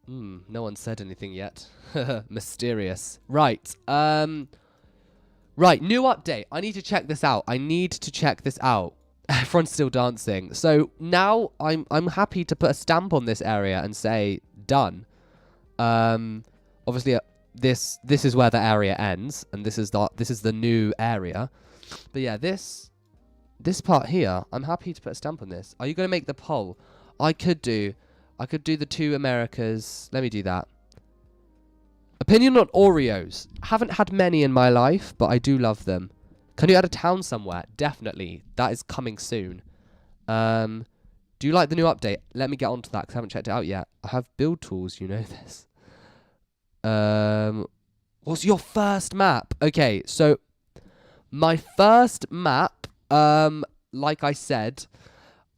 No one said anything yet. Mysterious. Right. Right, new update. I need to check this out. Everyone's still dancing. So now I'm happy to put a stamp on this area and say done. Obviously this is where the area ends, and this is the new area. But yeah, this part here, I'm happy to put a stamp on this. Are you going to make the poll? I could do the 2 Americas. Let me do that. Opinion on Oreos. Haven't had many in my life, but I do love them. Can you add a town somewhere? Definitely. That is coming soon. Do you like the new update? Let me get onto that because I haven't checked it out yet. I have build tools, you know this. What's your first map? Okay, so my first map, like I said,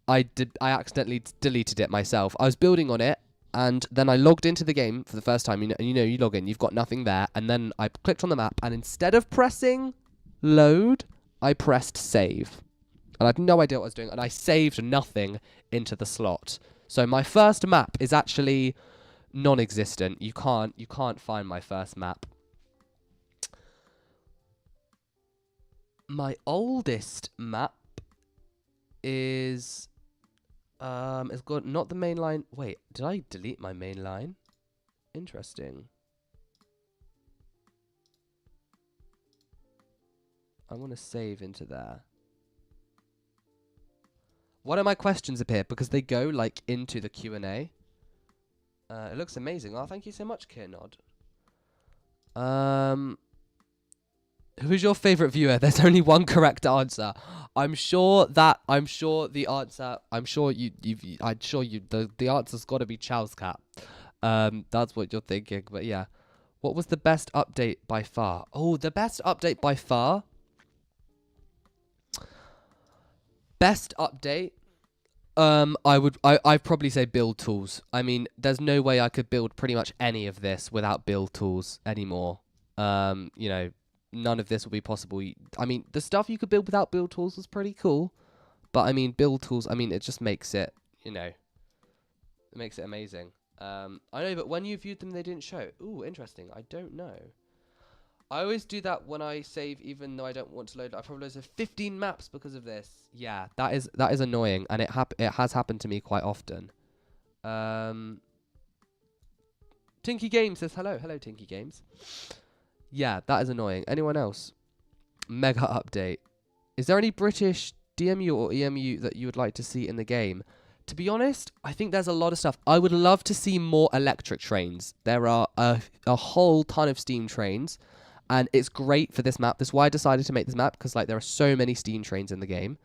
I accidentally deleted it myself. I was building on it, and then I logged into the game for the first time. You log in, you've got nothing there, and then I clicked on the map, and instead of pressing load, I pressed save. And I had no idea what I was doing, and I saved nothing into the slot. So my first map is actually non-existent. You can't find my first map. My oldest map is it's got not the main line. Wait, did I delete my main line? Interesting. I want to save into there. Why don't my questions appear? Because they go like into the Q&A. It looks amazing. Oh, thank you so much, Kirnod. Who's your favorite viewer? There's only one correct answer. I'm sure the answer's got to be Chow's cat. That's what you're thinking. But yeah, what was the best update by far? Oh, the best update by far. Best update. I'd probably say build tools. I mean, there's no way I could build pretty much any of this without build tools anymore. You know, none of this will be possible. I mean, the stuff you could build without build tools was pretty cool, but I mean, build tools, I mean, it just makes it, you know, it makes it amazing. I know, but when you viewed them, they didn't show. Ooh, interesting. I don't know. I always do that when I save, even though I don't want to load. I probably loaded 15 maps because of this. Yeah, that is annoying, and it has happened to me quite often. Tinky Games says hello. Hello, Tinky Games. Yeah, that is annoying. Anyone else? Mega update. Is there any British DMU or EMU that you would like to see in the game? To be honest, I think there's a lot of stuff. I would love to see more electric trains. There are a whole ton of steam trains. And it's great for this map. That's why I decided to make this map, because like there are so many steam trains in the game.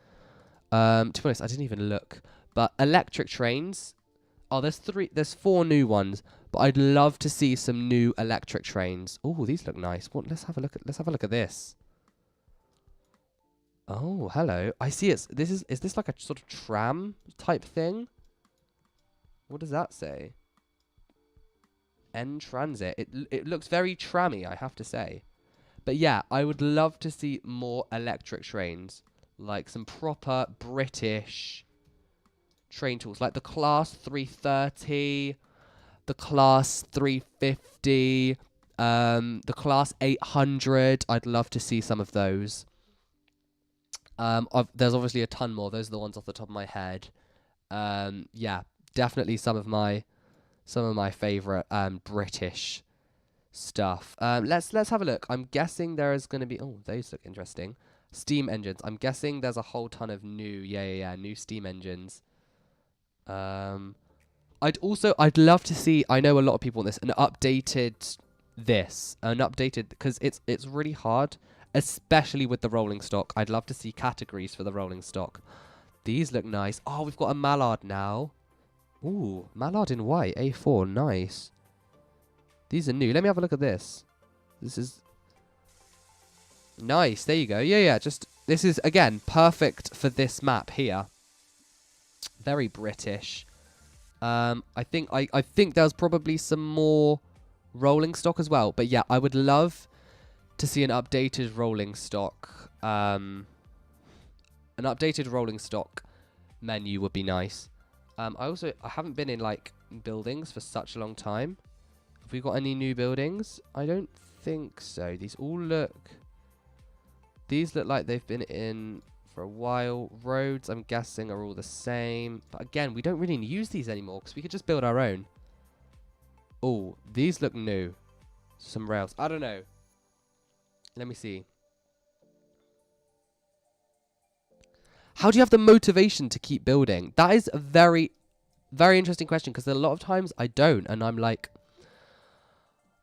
To be honest, I didn't even look. But electric trains. Oh, there's 4 new ones. But I'd love to see some new electric trains. Oh, these look nice. What? Let's have a look at this. Oh, hello. I see is this like a sort of tram type thing? What does that say? N Transit. It looks very trammy, I have to say. But yeah, I would love to see more electric trains. Like some proper British train tools. Like the Class 330, the Class 350, the Class 800. I'd love to see some of those. There's obviously a ton more. Those are the ones off the top of my head. Yeah, definitely some of my favorite British stuff. Let's have a look. I'm guessing there is going to be, oh, those look interesting. Steam engines. I'm guessing there's a whole ton of new, new steam engines. I'd love to see, I know a lot of people want this, an updated, because it's really hard, especially with the rolling stock. I'd love to see categories for the rolling stock. These look nice. Oh, we've got a mallard now. Ooh, mallard in white, A4, nice. These are new. Let me have a look at this. This is nice. There you go. Yeah. This is again perfect for this map here. Very British. I think there's probably some more rolling stock as well. But yeah, I would love to see an updated rolling stock. An updated rolling stock menu would be nice. I haven't been in like buildings for such a long time. Have we got any new buildings? I don't think so. These look like they've been in for a while. Roads, I'm guessing, are all the same. But again, we don't really use these anymore because we could just build our own. Oh, these look new. Some rails. I don't know. Let me see. How do you have the motivation to keep building? That is a very, very interesting question, because a lot of times I don't, and I'm like,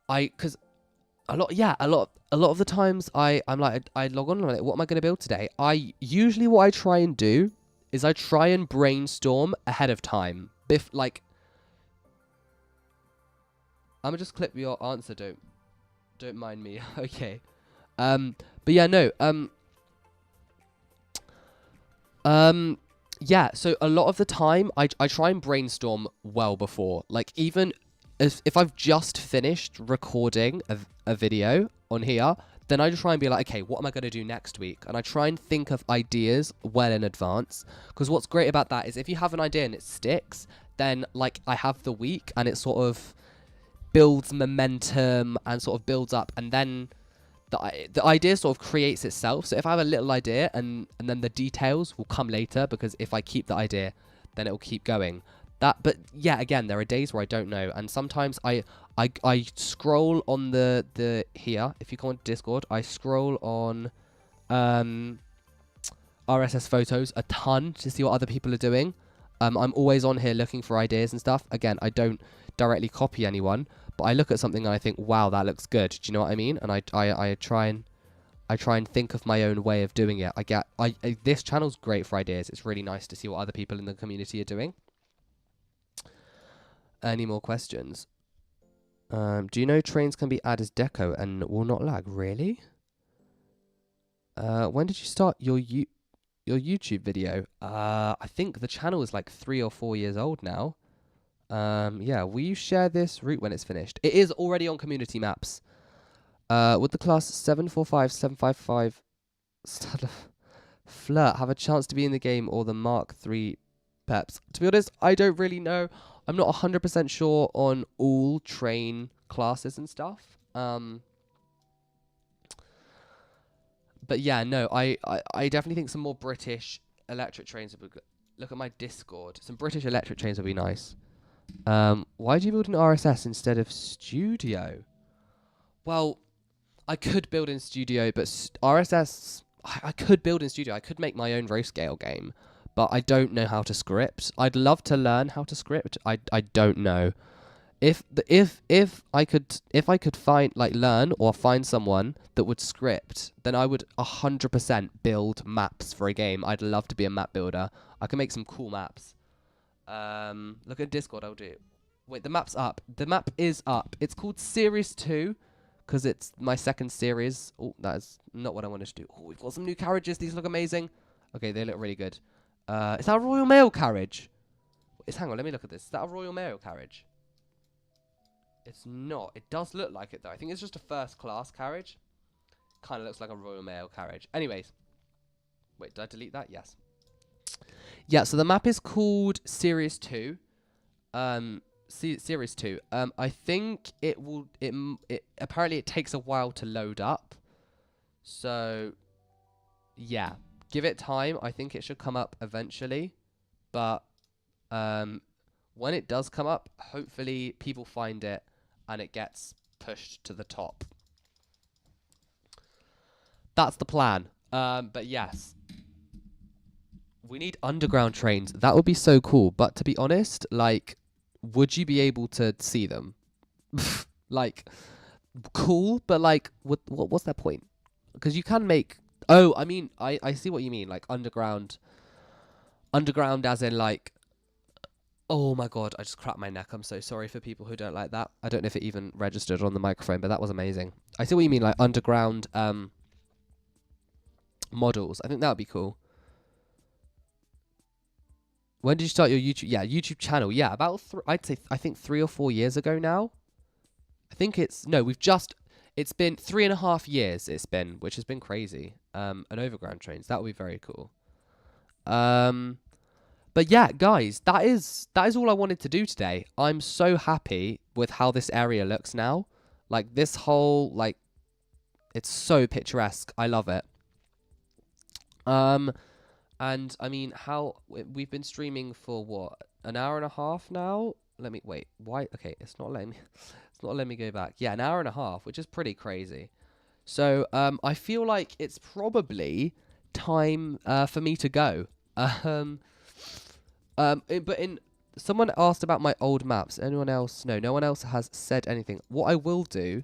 because a lot of the times I'm like, I log on and I'm like, what am I going to build today? Usually what I try and do is I try and brainstorm ahead of time. Like, I'm gonna just clip your answer. Don't mind me. Okay. But yeah, no. Yeah. So a lot of the time, I try and brainstorm well before. Like, even if I've just finished recording a video on here, then I just try and be like, okay, what am I going to do next week? And I try and think of ideas well in advance. Because what's great about that is if you have an idea and it sticks, then, like, I have the week and it sort of builds momentum and sort of builds up. And then the idea sort of creates itself. So if I have a little idea and then the details will come later, because if I keep the idea, then it will keep going. But yeah, again, there are days where I don't know, and sometimes I scroll on the here. If you go on Discord, I scroll on RSS photos a ton to see what other people are doing. I'm always on here looking for ideas and stuff. Again, I don't directly copy anyone, but I look at something and I think, wow, that looks good. Do you know what I mean? And I try and think of my own way of doing it. This channel's great for ideas. It's really nice to see what other people in the community are doing. Any more questions? Do you know trains can be added as deco and will not lag? Really? When did you start your YouTube video? I think the channel is like 3 or 4 years old now. Yeah, will you share this route when it's finished? It is already on community maps. Would the class 745, 755 Flirt have a chance to be in the game, or the Mark III Peps? To be honest, I don't really know. I'm not 100% sure on all train classes and stuff. But yeah, no, I definitely think some more British electric trains would be good. Look at my Discord. Some British electric trains would be nice. Why do you build an RSS instead of Studio? Well, I could build in Studio, but RSS, I could build in Studio. I could make my own row scale game, but I don't know how to script. I'd love to learn how to script. I don't know. If I could find, like, learn or find someone that would script, then I would 100% build maps for a game. I'd love to be a map builder. I can make some cool maps. Look at Discord. I'll do. Wait, the map's up. The map is up. It's called Series 2 because it's my second series. Oh, that is not what I wanted to do. Oh, we've got some new carriages. These look amazing. Okay, they look really good. Is that a Royal Mail carriage? Hang on, let me look at this. Is that a Royal Mail carriage? It's not. It does look like it, though. I think it's just a first class carriage. Kind of looks like a Royal Mail carriage. Anyways. Wait, did I delete that? Yes. Yeah, so the map is called Series 2. Series 2. I think it will... apparently it takes a while to load up. So, yeah. Give it time. I think it should come up eventually. But, when it does come up, hopefully people find it and it gets pushed to the top. That's the plan. But yes. We need underground trains. That would be so cool. But to be honest, like, would you be able to see them? Like, cool, but like, what's their point? Because you can make... Oh, I mean, I see what you mean. Like, underground as in, like... Oh my god, I just cracked my neck. I'm so sorry for people who don't like that. I don't know if it even registered on the microphone, but that was amazing. I see what you mean, like underground models. I think that would be cool. When did you start your YouTube? Yeah, YouTube channel. Yeah, about I think 3 or 4 years ago now. I think it's been 3.5 years. It's been, which has been crazy. An overground trains. That would be very cool. But yeah, guys, that is all I wanted to do today. I'm so happy with how this area looks now. Like, this whole, like, it's so picturesque. I love it. And I mean, we've been streaming for what, an hour and a half now? Wait, why? Okay, it's not letting me go back. Yeah, an hour and a half, which is pretty crazy. So, I feel like it's probably time for me to go. Someone asked about my old maps. Anyone else? No one else has said anything. What I will do,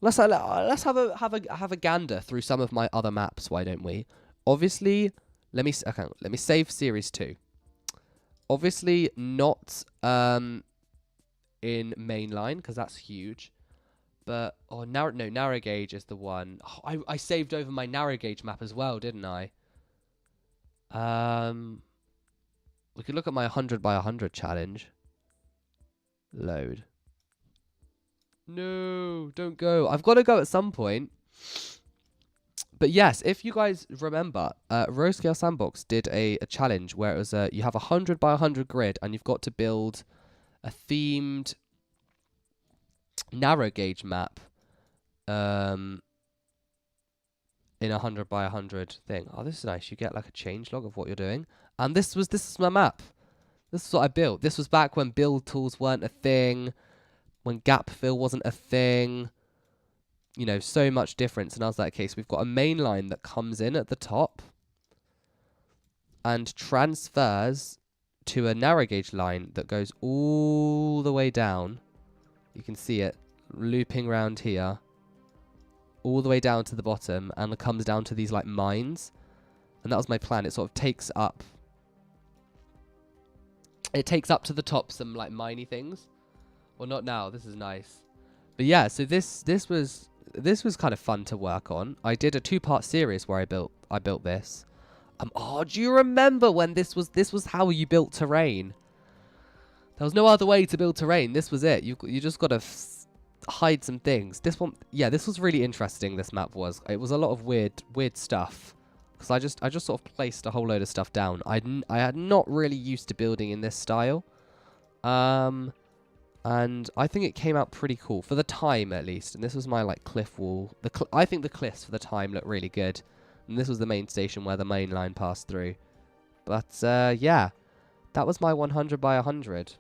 let's have a gander through some of my other maps. Why don't we? Obviously, Okay, let me save series 2. Obviously not in mainline because that's huge. But narrow gauge is the one. Oh, I saved over my narrow gauge map as well, didn't I? We could look at my 100 by 100 challenge. Load. No, don't go. I've got to go at some point. But yes, if you guys remember, Row Scale Sandbox did a challenge where it was you have a 100 by 100 grid and you've got to build a themed narrow gauge map in a 100 by 100 thing. Oh, this is nice. You get like a change log of what you're doing. And this is my map. This is what I built. This was back when build tools weren't a thing, when gap fill wasn't a thing. You know, so much difference. And I was like, okay, so we've got a main line that comes in at the top and transfers to a narrow gauge line that goes all the way down. You can see it looping around here, all the way down to the bottom, and it comes down to these like mines. And that was my plan. It sort of takes up. It takes up to the top some like miney things. Well, not now. This is nice. But yeah, so this was kind of fun to work on. I did a 2-part series where I built this. Oh, do you remember when this was how you built terrain? There was no other way to build terrain. This was it. You just got to hide some things. This one, yeah, this was really interesting. This map was. It was a lot of weird stuff because I just sort of placed a whole load of stuff down. I had not really used to building in this style. And I think it came out pretty cool for the time, at least. And this was my like cliff wall. I think the cliffs for the time look really good. And this was the main station where the main line passed through. But yeah, that was my 100 by 100.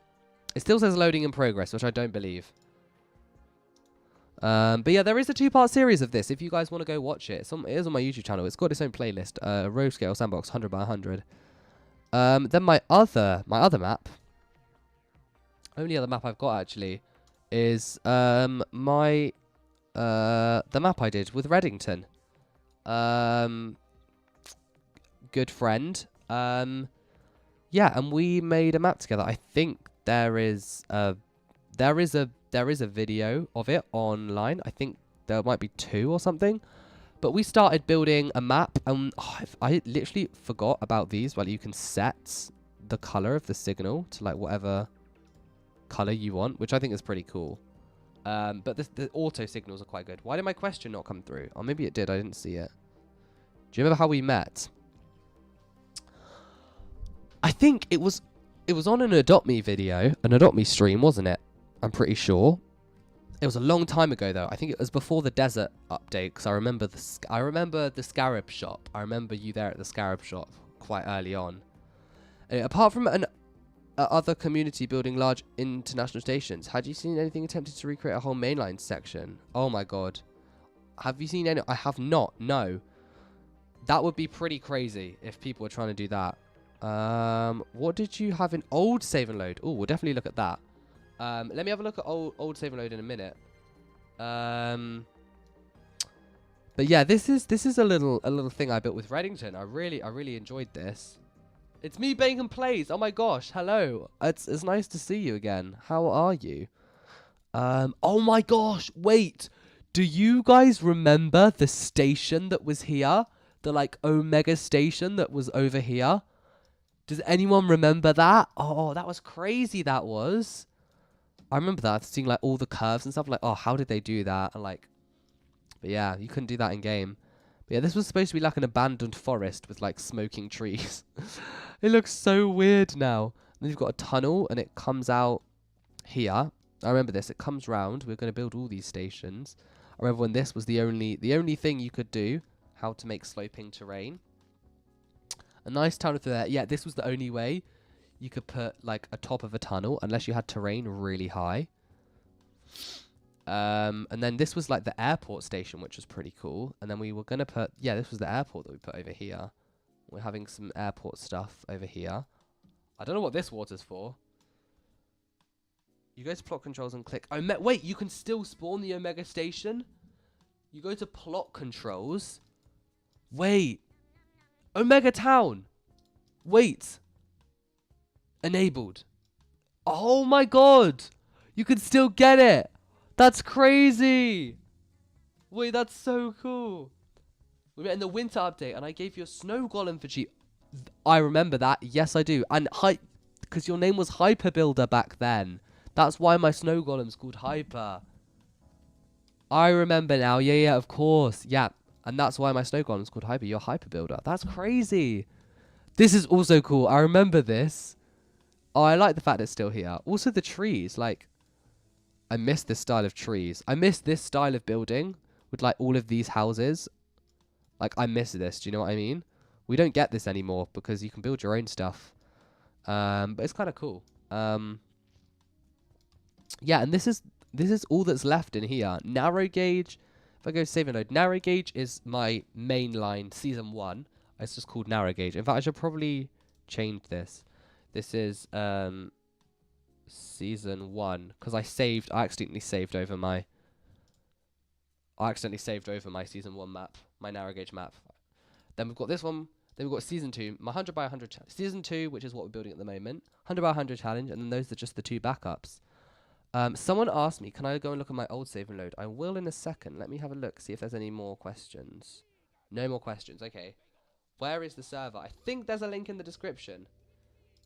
It still says loading in progress, which I don't believe. But yeah, there is a 2-part series of this. If you guys want to go watch it, it is on my YouTube channel. It's got its own playlist. Row Scale Sandbox 100 by 100. Then my other map. Only other map I've got actually is the map I did with Reddington. Good friend. Yeah, and we made a map together. I think there is a video of it online. I think there might be 2 or something. But we started building a map, and I literally forgot about these. Well, you can set the color of the signal to like whatever color you want, which I think is pretty cool. But the auto signals are quite good. Why did my question not come through? Or maybe it did. I didn't see it. Do you remember how we met? I think it was on an Adopt Me video, an Adopt Me stream, wasn't it? I'm pretty sure. It was a long time ago though. I think it was before the desert update because I remember the Scarab shop. I remember you there at the Scarab shop quite early on. Apart from other community building large international stations, had you seen anything attempted to recreate a whole mainline section? Oh my god. Have you seen any? I have not. No. That would be pretty crazy if people were trying to do that. What did you have in old save and load? Oh, we'll definitely look at that. Let me have a look at old save and load in a minute. But yeah, this is a little thing I built with Reddington. I really enjoyed this. It's me, Bacon Plays. Oh my gosh, hello. It's nice to see you again. How are you? Oh my gosh, wait. Do you guys remember the station that was here? The like Omega station that was over here? Does anyone remember that? Oh, that was crazy, that was. I remember that, seeing like all the curves and stuff. Like, oh, how did they do that? And like, but yeah, you couldn't do that in game. But yeah, this was supposed to be like an abandoned forest with like smoking trees. It looks so weird now. And then you've got a tunnel and it comes out here. I remember this. It comes round. We're going to build all these stations. I remember when this was the only thing you could do. How to make sloping terrain. A nice tunnel through there. Yeah, this was the only way you could put like a top of a tunnel unless you had terrain really high. And then this was like the airport station, which was pretty cool. And then we were going to put, yeah, this was the airport that we put over here. We're having some airport stuff over here. I don't know what this water's for. You go to plot controls and click. Wait, you can still spawn the Omega station? You go to plot controls. Wait. Omega Town. Wait. Enabled. Oh my god. You can still get it. That's crazy. Wait, that's so cool. We met in the winter update and I gave you a snow golem for cheap. I remember that. Yes, I do. And because your name was Hyper Builder back then. That's why my snow golem's called Hyper. I remember now. Yeah, of course. Yeah. And that's why my snow golem's called Hyper. You're Hyper Builder. That's crazy. This is also cool. I remember this. Oh, I like the fact it's still here. Also, the trees. Like, I miss this style of trees. I miss this style of building with, like, all of these houses. Like, I miss this. Do you know what I mean? We don't get this anymore because you can build your own stuff. But it's kind of cool. Yeah, and this is all that's left in here. Narrow gauge. If I go save and load, narrow gauge is my main line, season 1. It's just called narrow gauge. In fact, I should probably change this. This is season 1 because I accidentally saved over my season 1 map, my narrow gauge map. Then we've got this one. Then we've got season 2, my 100 by 100 challenge. Season 2, which is what we're building at the moment, 100 by 100 challenge, and then those are just the 2 backups. Someone asked me, can I go and look at my old save and load? I will in a second. Let me have a look, see if there's any more questions. No more questions. Okay. Where is the server? I think there's a link in the description.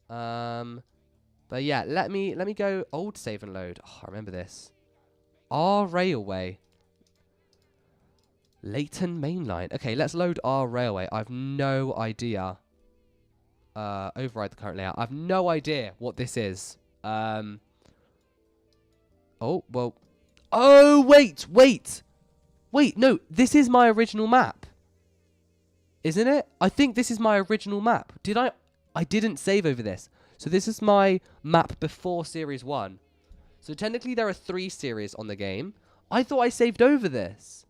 But yeah, let me go old save and load. Oh, I remember this. R Railway. Leighton Mainline. Okay, let's load R Railway. I've no idea. Override the current layout. I've no idea what this is. Oh, well. Oh, wait. Wait, no. This is my original map. Isn't it? I think this is my original map. I didn't save over this. So this is my map before Series 1. So technically there are 3 series on the game. I thought I saved over this.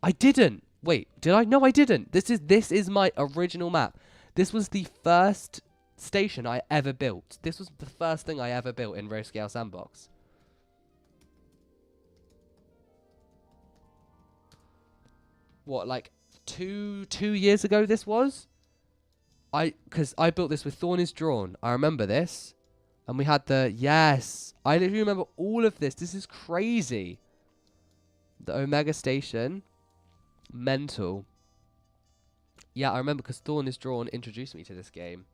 I didn't. Wait, did I? No, I didn't. This is my original map. This was the first station I ever built. This was the first thing I ever built in Roscale Sandbox. What, like 2 years ago this was? Because I built this with Thorn is Drawn. I remember this. And we had yes. I literally remember all of this. This is crazy. The Omega Station. Mental. Yeah, I remember because Thorn is Drawn introduced me to this game.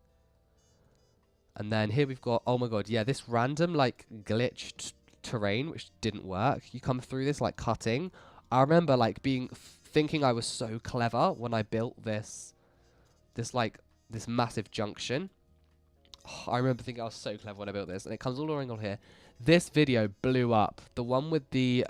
And then here we've got, oh my god, yeah, this random, like, glitched terrain, which didn't work. You come through this, like, cutting. I remember, like, thinking I was so clever when I built this massive junction. Oh, I remember thinking I was so clever when I built this, and it comes all along on here. This video blew up. The one with these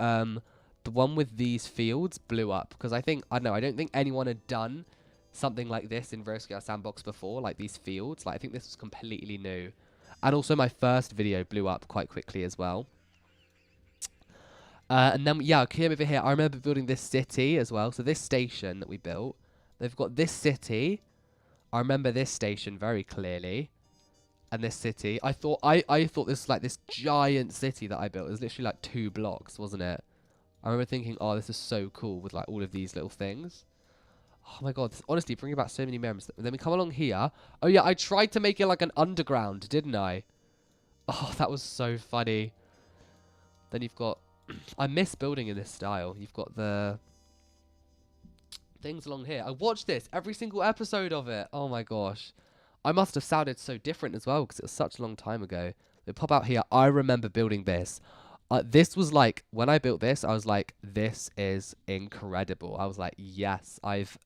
fields blew up because I don't think anyone had done something like this in Roscale Sandbox before, like these fields. Like, I think this was completely new. And also my first video blew up quite quickly as well. And then, yeah, came over here. I remember building this city as well. So this station that we built, they've got this city. I remember this station very clearly. And this city. I thought this was like this giant city that I built. It was literally like 2 blocks, wasn't it? I remember thinking, oh, this is so cool with like all of these little things. Oh my god, this honestly bringing back so many memories. Then we come along here. Oh yeah, I tried to make it like an underground, didn't I? Oh, that was so funny. Then you've got... I miss building in this style. You've got the things along here. I watched this, every single episode of it. Oh my gosh. I must have sounded so different as well because it was such a long time ago. They pop out here. I remember building this. This was like, when I built this, I was like, this is incredible. I was like, yes, I've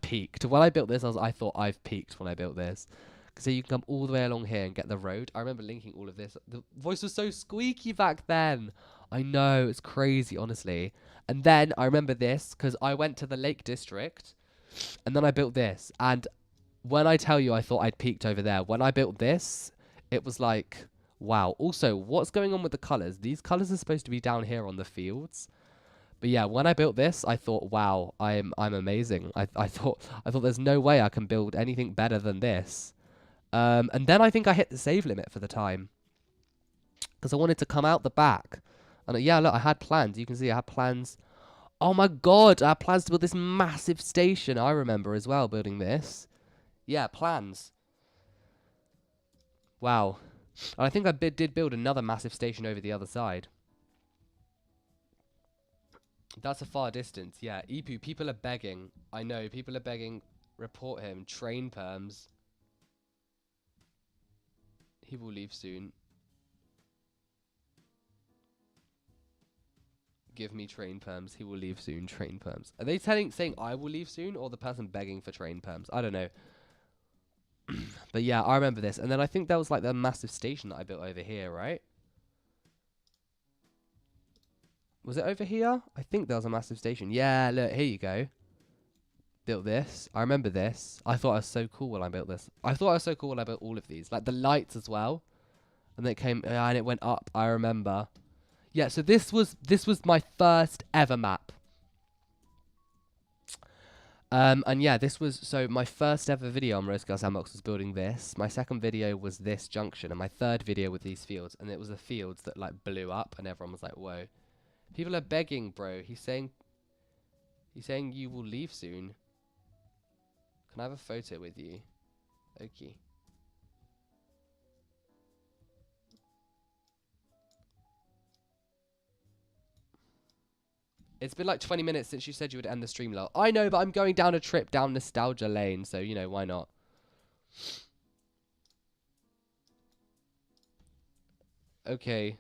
peaked. When I built this, I thought I've peaked when I built this. So you can come all the way along here and get the road. I remember linking all of this. The voice was so squeaky back then. I know, it's crazy, honestly. And then I remember this because I went to the Lake District and then I built this. And when I tell you I thought I'd peaked over there, when I built this, it was like, wow. Also, what's going on with the colours? These colours are supposed to be down here on the fields. But yeah, when I built this, I thought, wow, I'm amazing. I thought there's no way I can build anything better than this. And then I think I hit the save limit for the time. Because I wanted to come out the back. And yeah, look, I had plans. You can see I had plans Oh my god, our plans to build this massive station. I remember as well building this. Yeah, plans. Wow. And I think I did build another massive station over the other side. That's a far distance. Yeah, Ipu, people are begging. I know, people are begging. Report him. Train perms. He will leave soon. Give me train perms. He will leave soon. Train perms. Are they saying I will leave soon, or the person begging for train perms? I don't know. But yeah, I remember this. And then I think that was like the massive station that I built over here, right? Was it over here? I think there was a massive station. Yeah, look, here you go. Built this. I remember this. I thought I was so cool when I built this. I thought I was so cool when I built all of these. Like the lights as well. And then it came, and it went up. I remember. Yeah, so this was my first ever map. And yeah, this was, so my first ever video on Rose Girl Sandbox was building this. My second video was this junction, and my third video with these fields. And it was the fields that like blew up, and everyone was like, whoa. People are begging, bro. He's saying you will leave soon. Can I have a photo with you? Okay. It's been like 20 minutes since you said you would end the stream, lol. I know, but I'm going down a trip down nostalgia lane, so, you know, why not? Okay.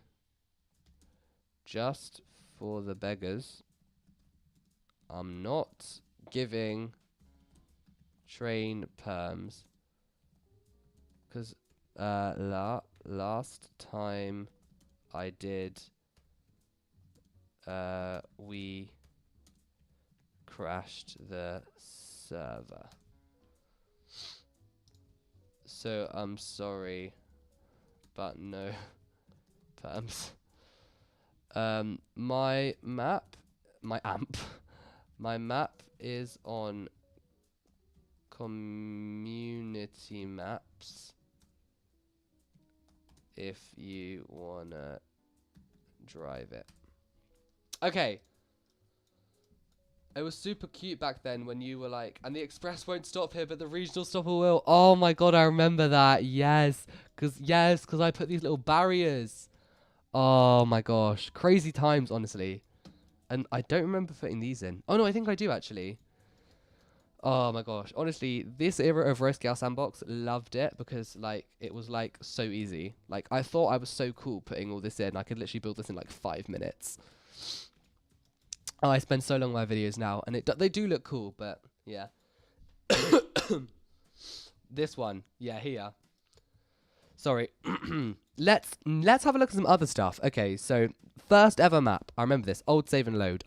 Just for the beggars, I'm not giving train perms. Because last time I did... we crashed the server. So I'm sorry, but no perms. My map is on community maps. If you wanna drive it. Okay. It was super cute back then when you were like, and the express won't stop here, but the regional stopper will. Oh my god, I remember that. Yes. Because I put these little barriers. Oh my gosh. Crazy times, honestly. And I don't remember putting these in. Oh no, I think I do actually. Oh my gosh. Honestly, this era of Rose Girl Sandbox, loved it because like it was like so easy. Like I thought I was so cool putting all this in. I could literally build this in like 5 minutes. Oh, I spend so long on my videos now, and they do look cool, but yeah. This one, yeah, here. Sorry. Let's have a look at some other stuff. Okay, so first ever map. I remember this. Old save and load.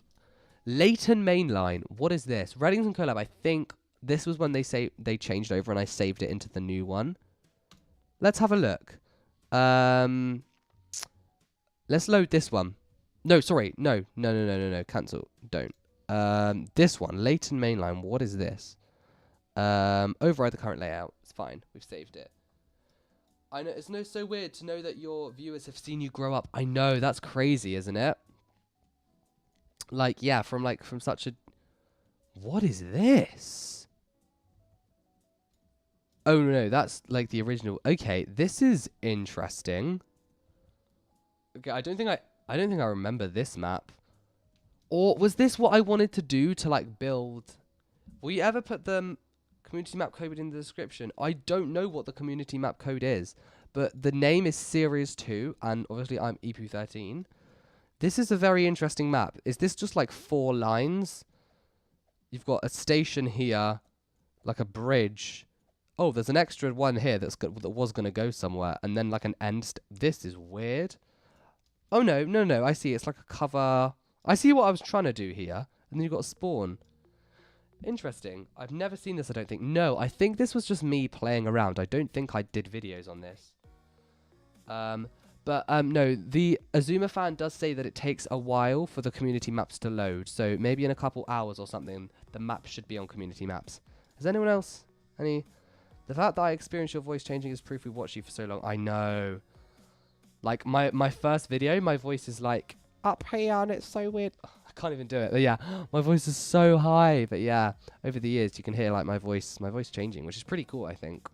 Leighton Mainline. What is this? Reddington Collab. I think this was when they changed over, and I saved it into the new one. Let's have a look. Let's load this one. No, sorry. No. Cancel. Don't. This one. Leighton Mainline. What is this? Override the current layout. It's fine. We've saved it. I know. It's so weird to know that your viewers have seen you grow up. I know. That's crazy, isn't it? Like, yeah, from such a... What is this? Oh, no. That's, like, the original. Okay. This is interesting. Okay, I don't think I remember this map. Or was this what I wanted to do to like build? Will you ever put the community map code in the description? I don't know what the community map code is, but the name is Series 2, and obviously I'm EP13. This is a very interesting map. Is this just like 4 lines? You've got a station here, like a bridge. Oh, there's an extra one here that was going to go somewhere, and then like an end. This is weird. Oh, no, I see. It's like a cover. I see what I was trying to do here. And then you've got a spawn. Interesting. I've never seen this, I don't think. No, I think this was just me playing around. I don't think I did videos on this. No, the Azuma fan does say that it takes a while for the community maps to load. So maybe in a couple hours or something, the map should be on community maps. Has anyone else? The fact that I experienced your voice changing is proof we watched you for so long. I know. Like, my first video, my voice is like, up here, and it's so weird. can't even do it. But yeah, my voice is so high. But yeah, over the years you can hear like my voice changing, which is pretty cool, I think.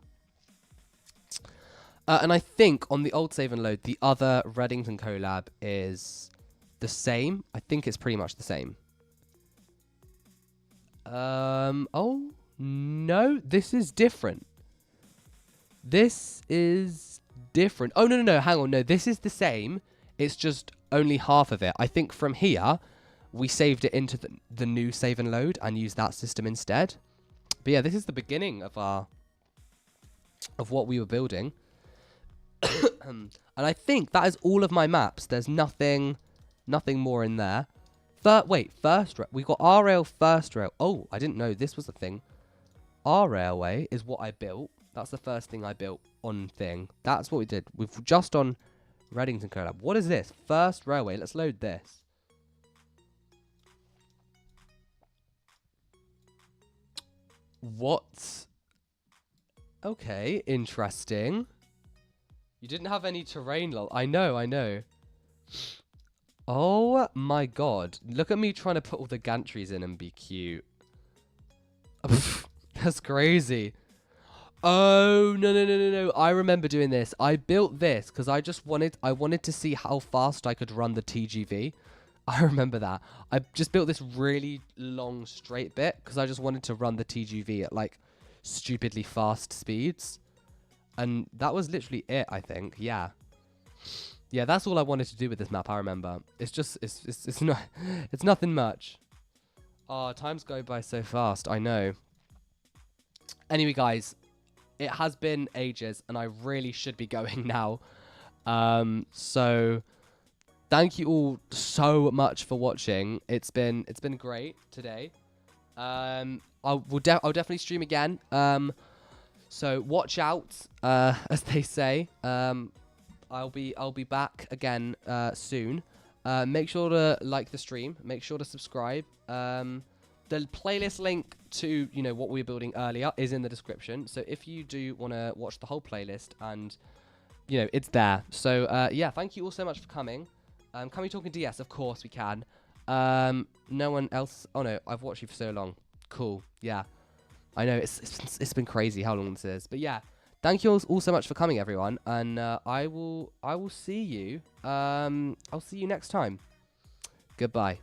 And I think on the old save and load, the other Reddington collab is the same. I think it's pretty much the same. Oh no, this is different. This is different. Oh no, hang on, no, this is the same. It's just only half of it. I think from here, we saved it into the new save and load and used that system instead. But yeah, this is the beginning of what we were building. And I think that is all of my maps. There's nothing more in there. Wait, first rail. We got our rail, first rail. Oh, I didn't know this was a thing. Our railway is what I built. That's the first thing I built on thing. That's what we did. We've just on Reddington collab. What is this? First railway. Let's load this. What? Okay, interesting. You didn't have any terrain, lol. I know. Oh my god. Look at me trying to put all the gantries in and be cute. That's crazy. Oh, no. I remember doing this. I built this because I wanted to see how fast I could run the TGV. I remember that. I just built this really long straight bit because I just wanted to run the TGV at like stupidly fast speeds. And that was literally it, I think. Yeah. Yeah, that's all I wanted to do with this map, I remember. It's just, it's not, it's nothing much. Oh, times go by so fast, I know. Anyway, guys, it has been ages, and I really should be going now. So, thank you all so much for watching. It's been great today. I'll definitely stream again. So watch out, as they say. I'll be back again soon. Make sure to like the stream. Make sure to subscribe. The playlist link to what we were building earlier is in the description. So if you do want to watch the whole playlist, and it's there. So yeah, thank you all so much for coming. Can we talk in DS? Of course we can. No one else. Oh no, I've watched you for so long. Cool. Yeah. I know it's been crazy how long this is, but yeah, thank you all so much for coming, everyone, and I will see you. I'll see you next time. Goodbye.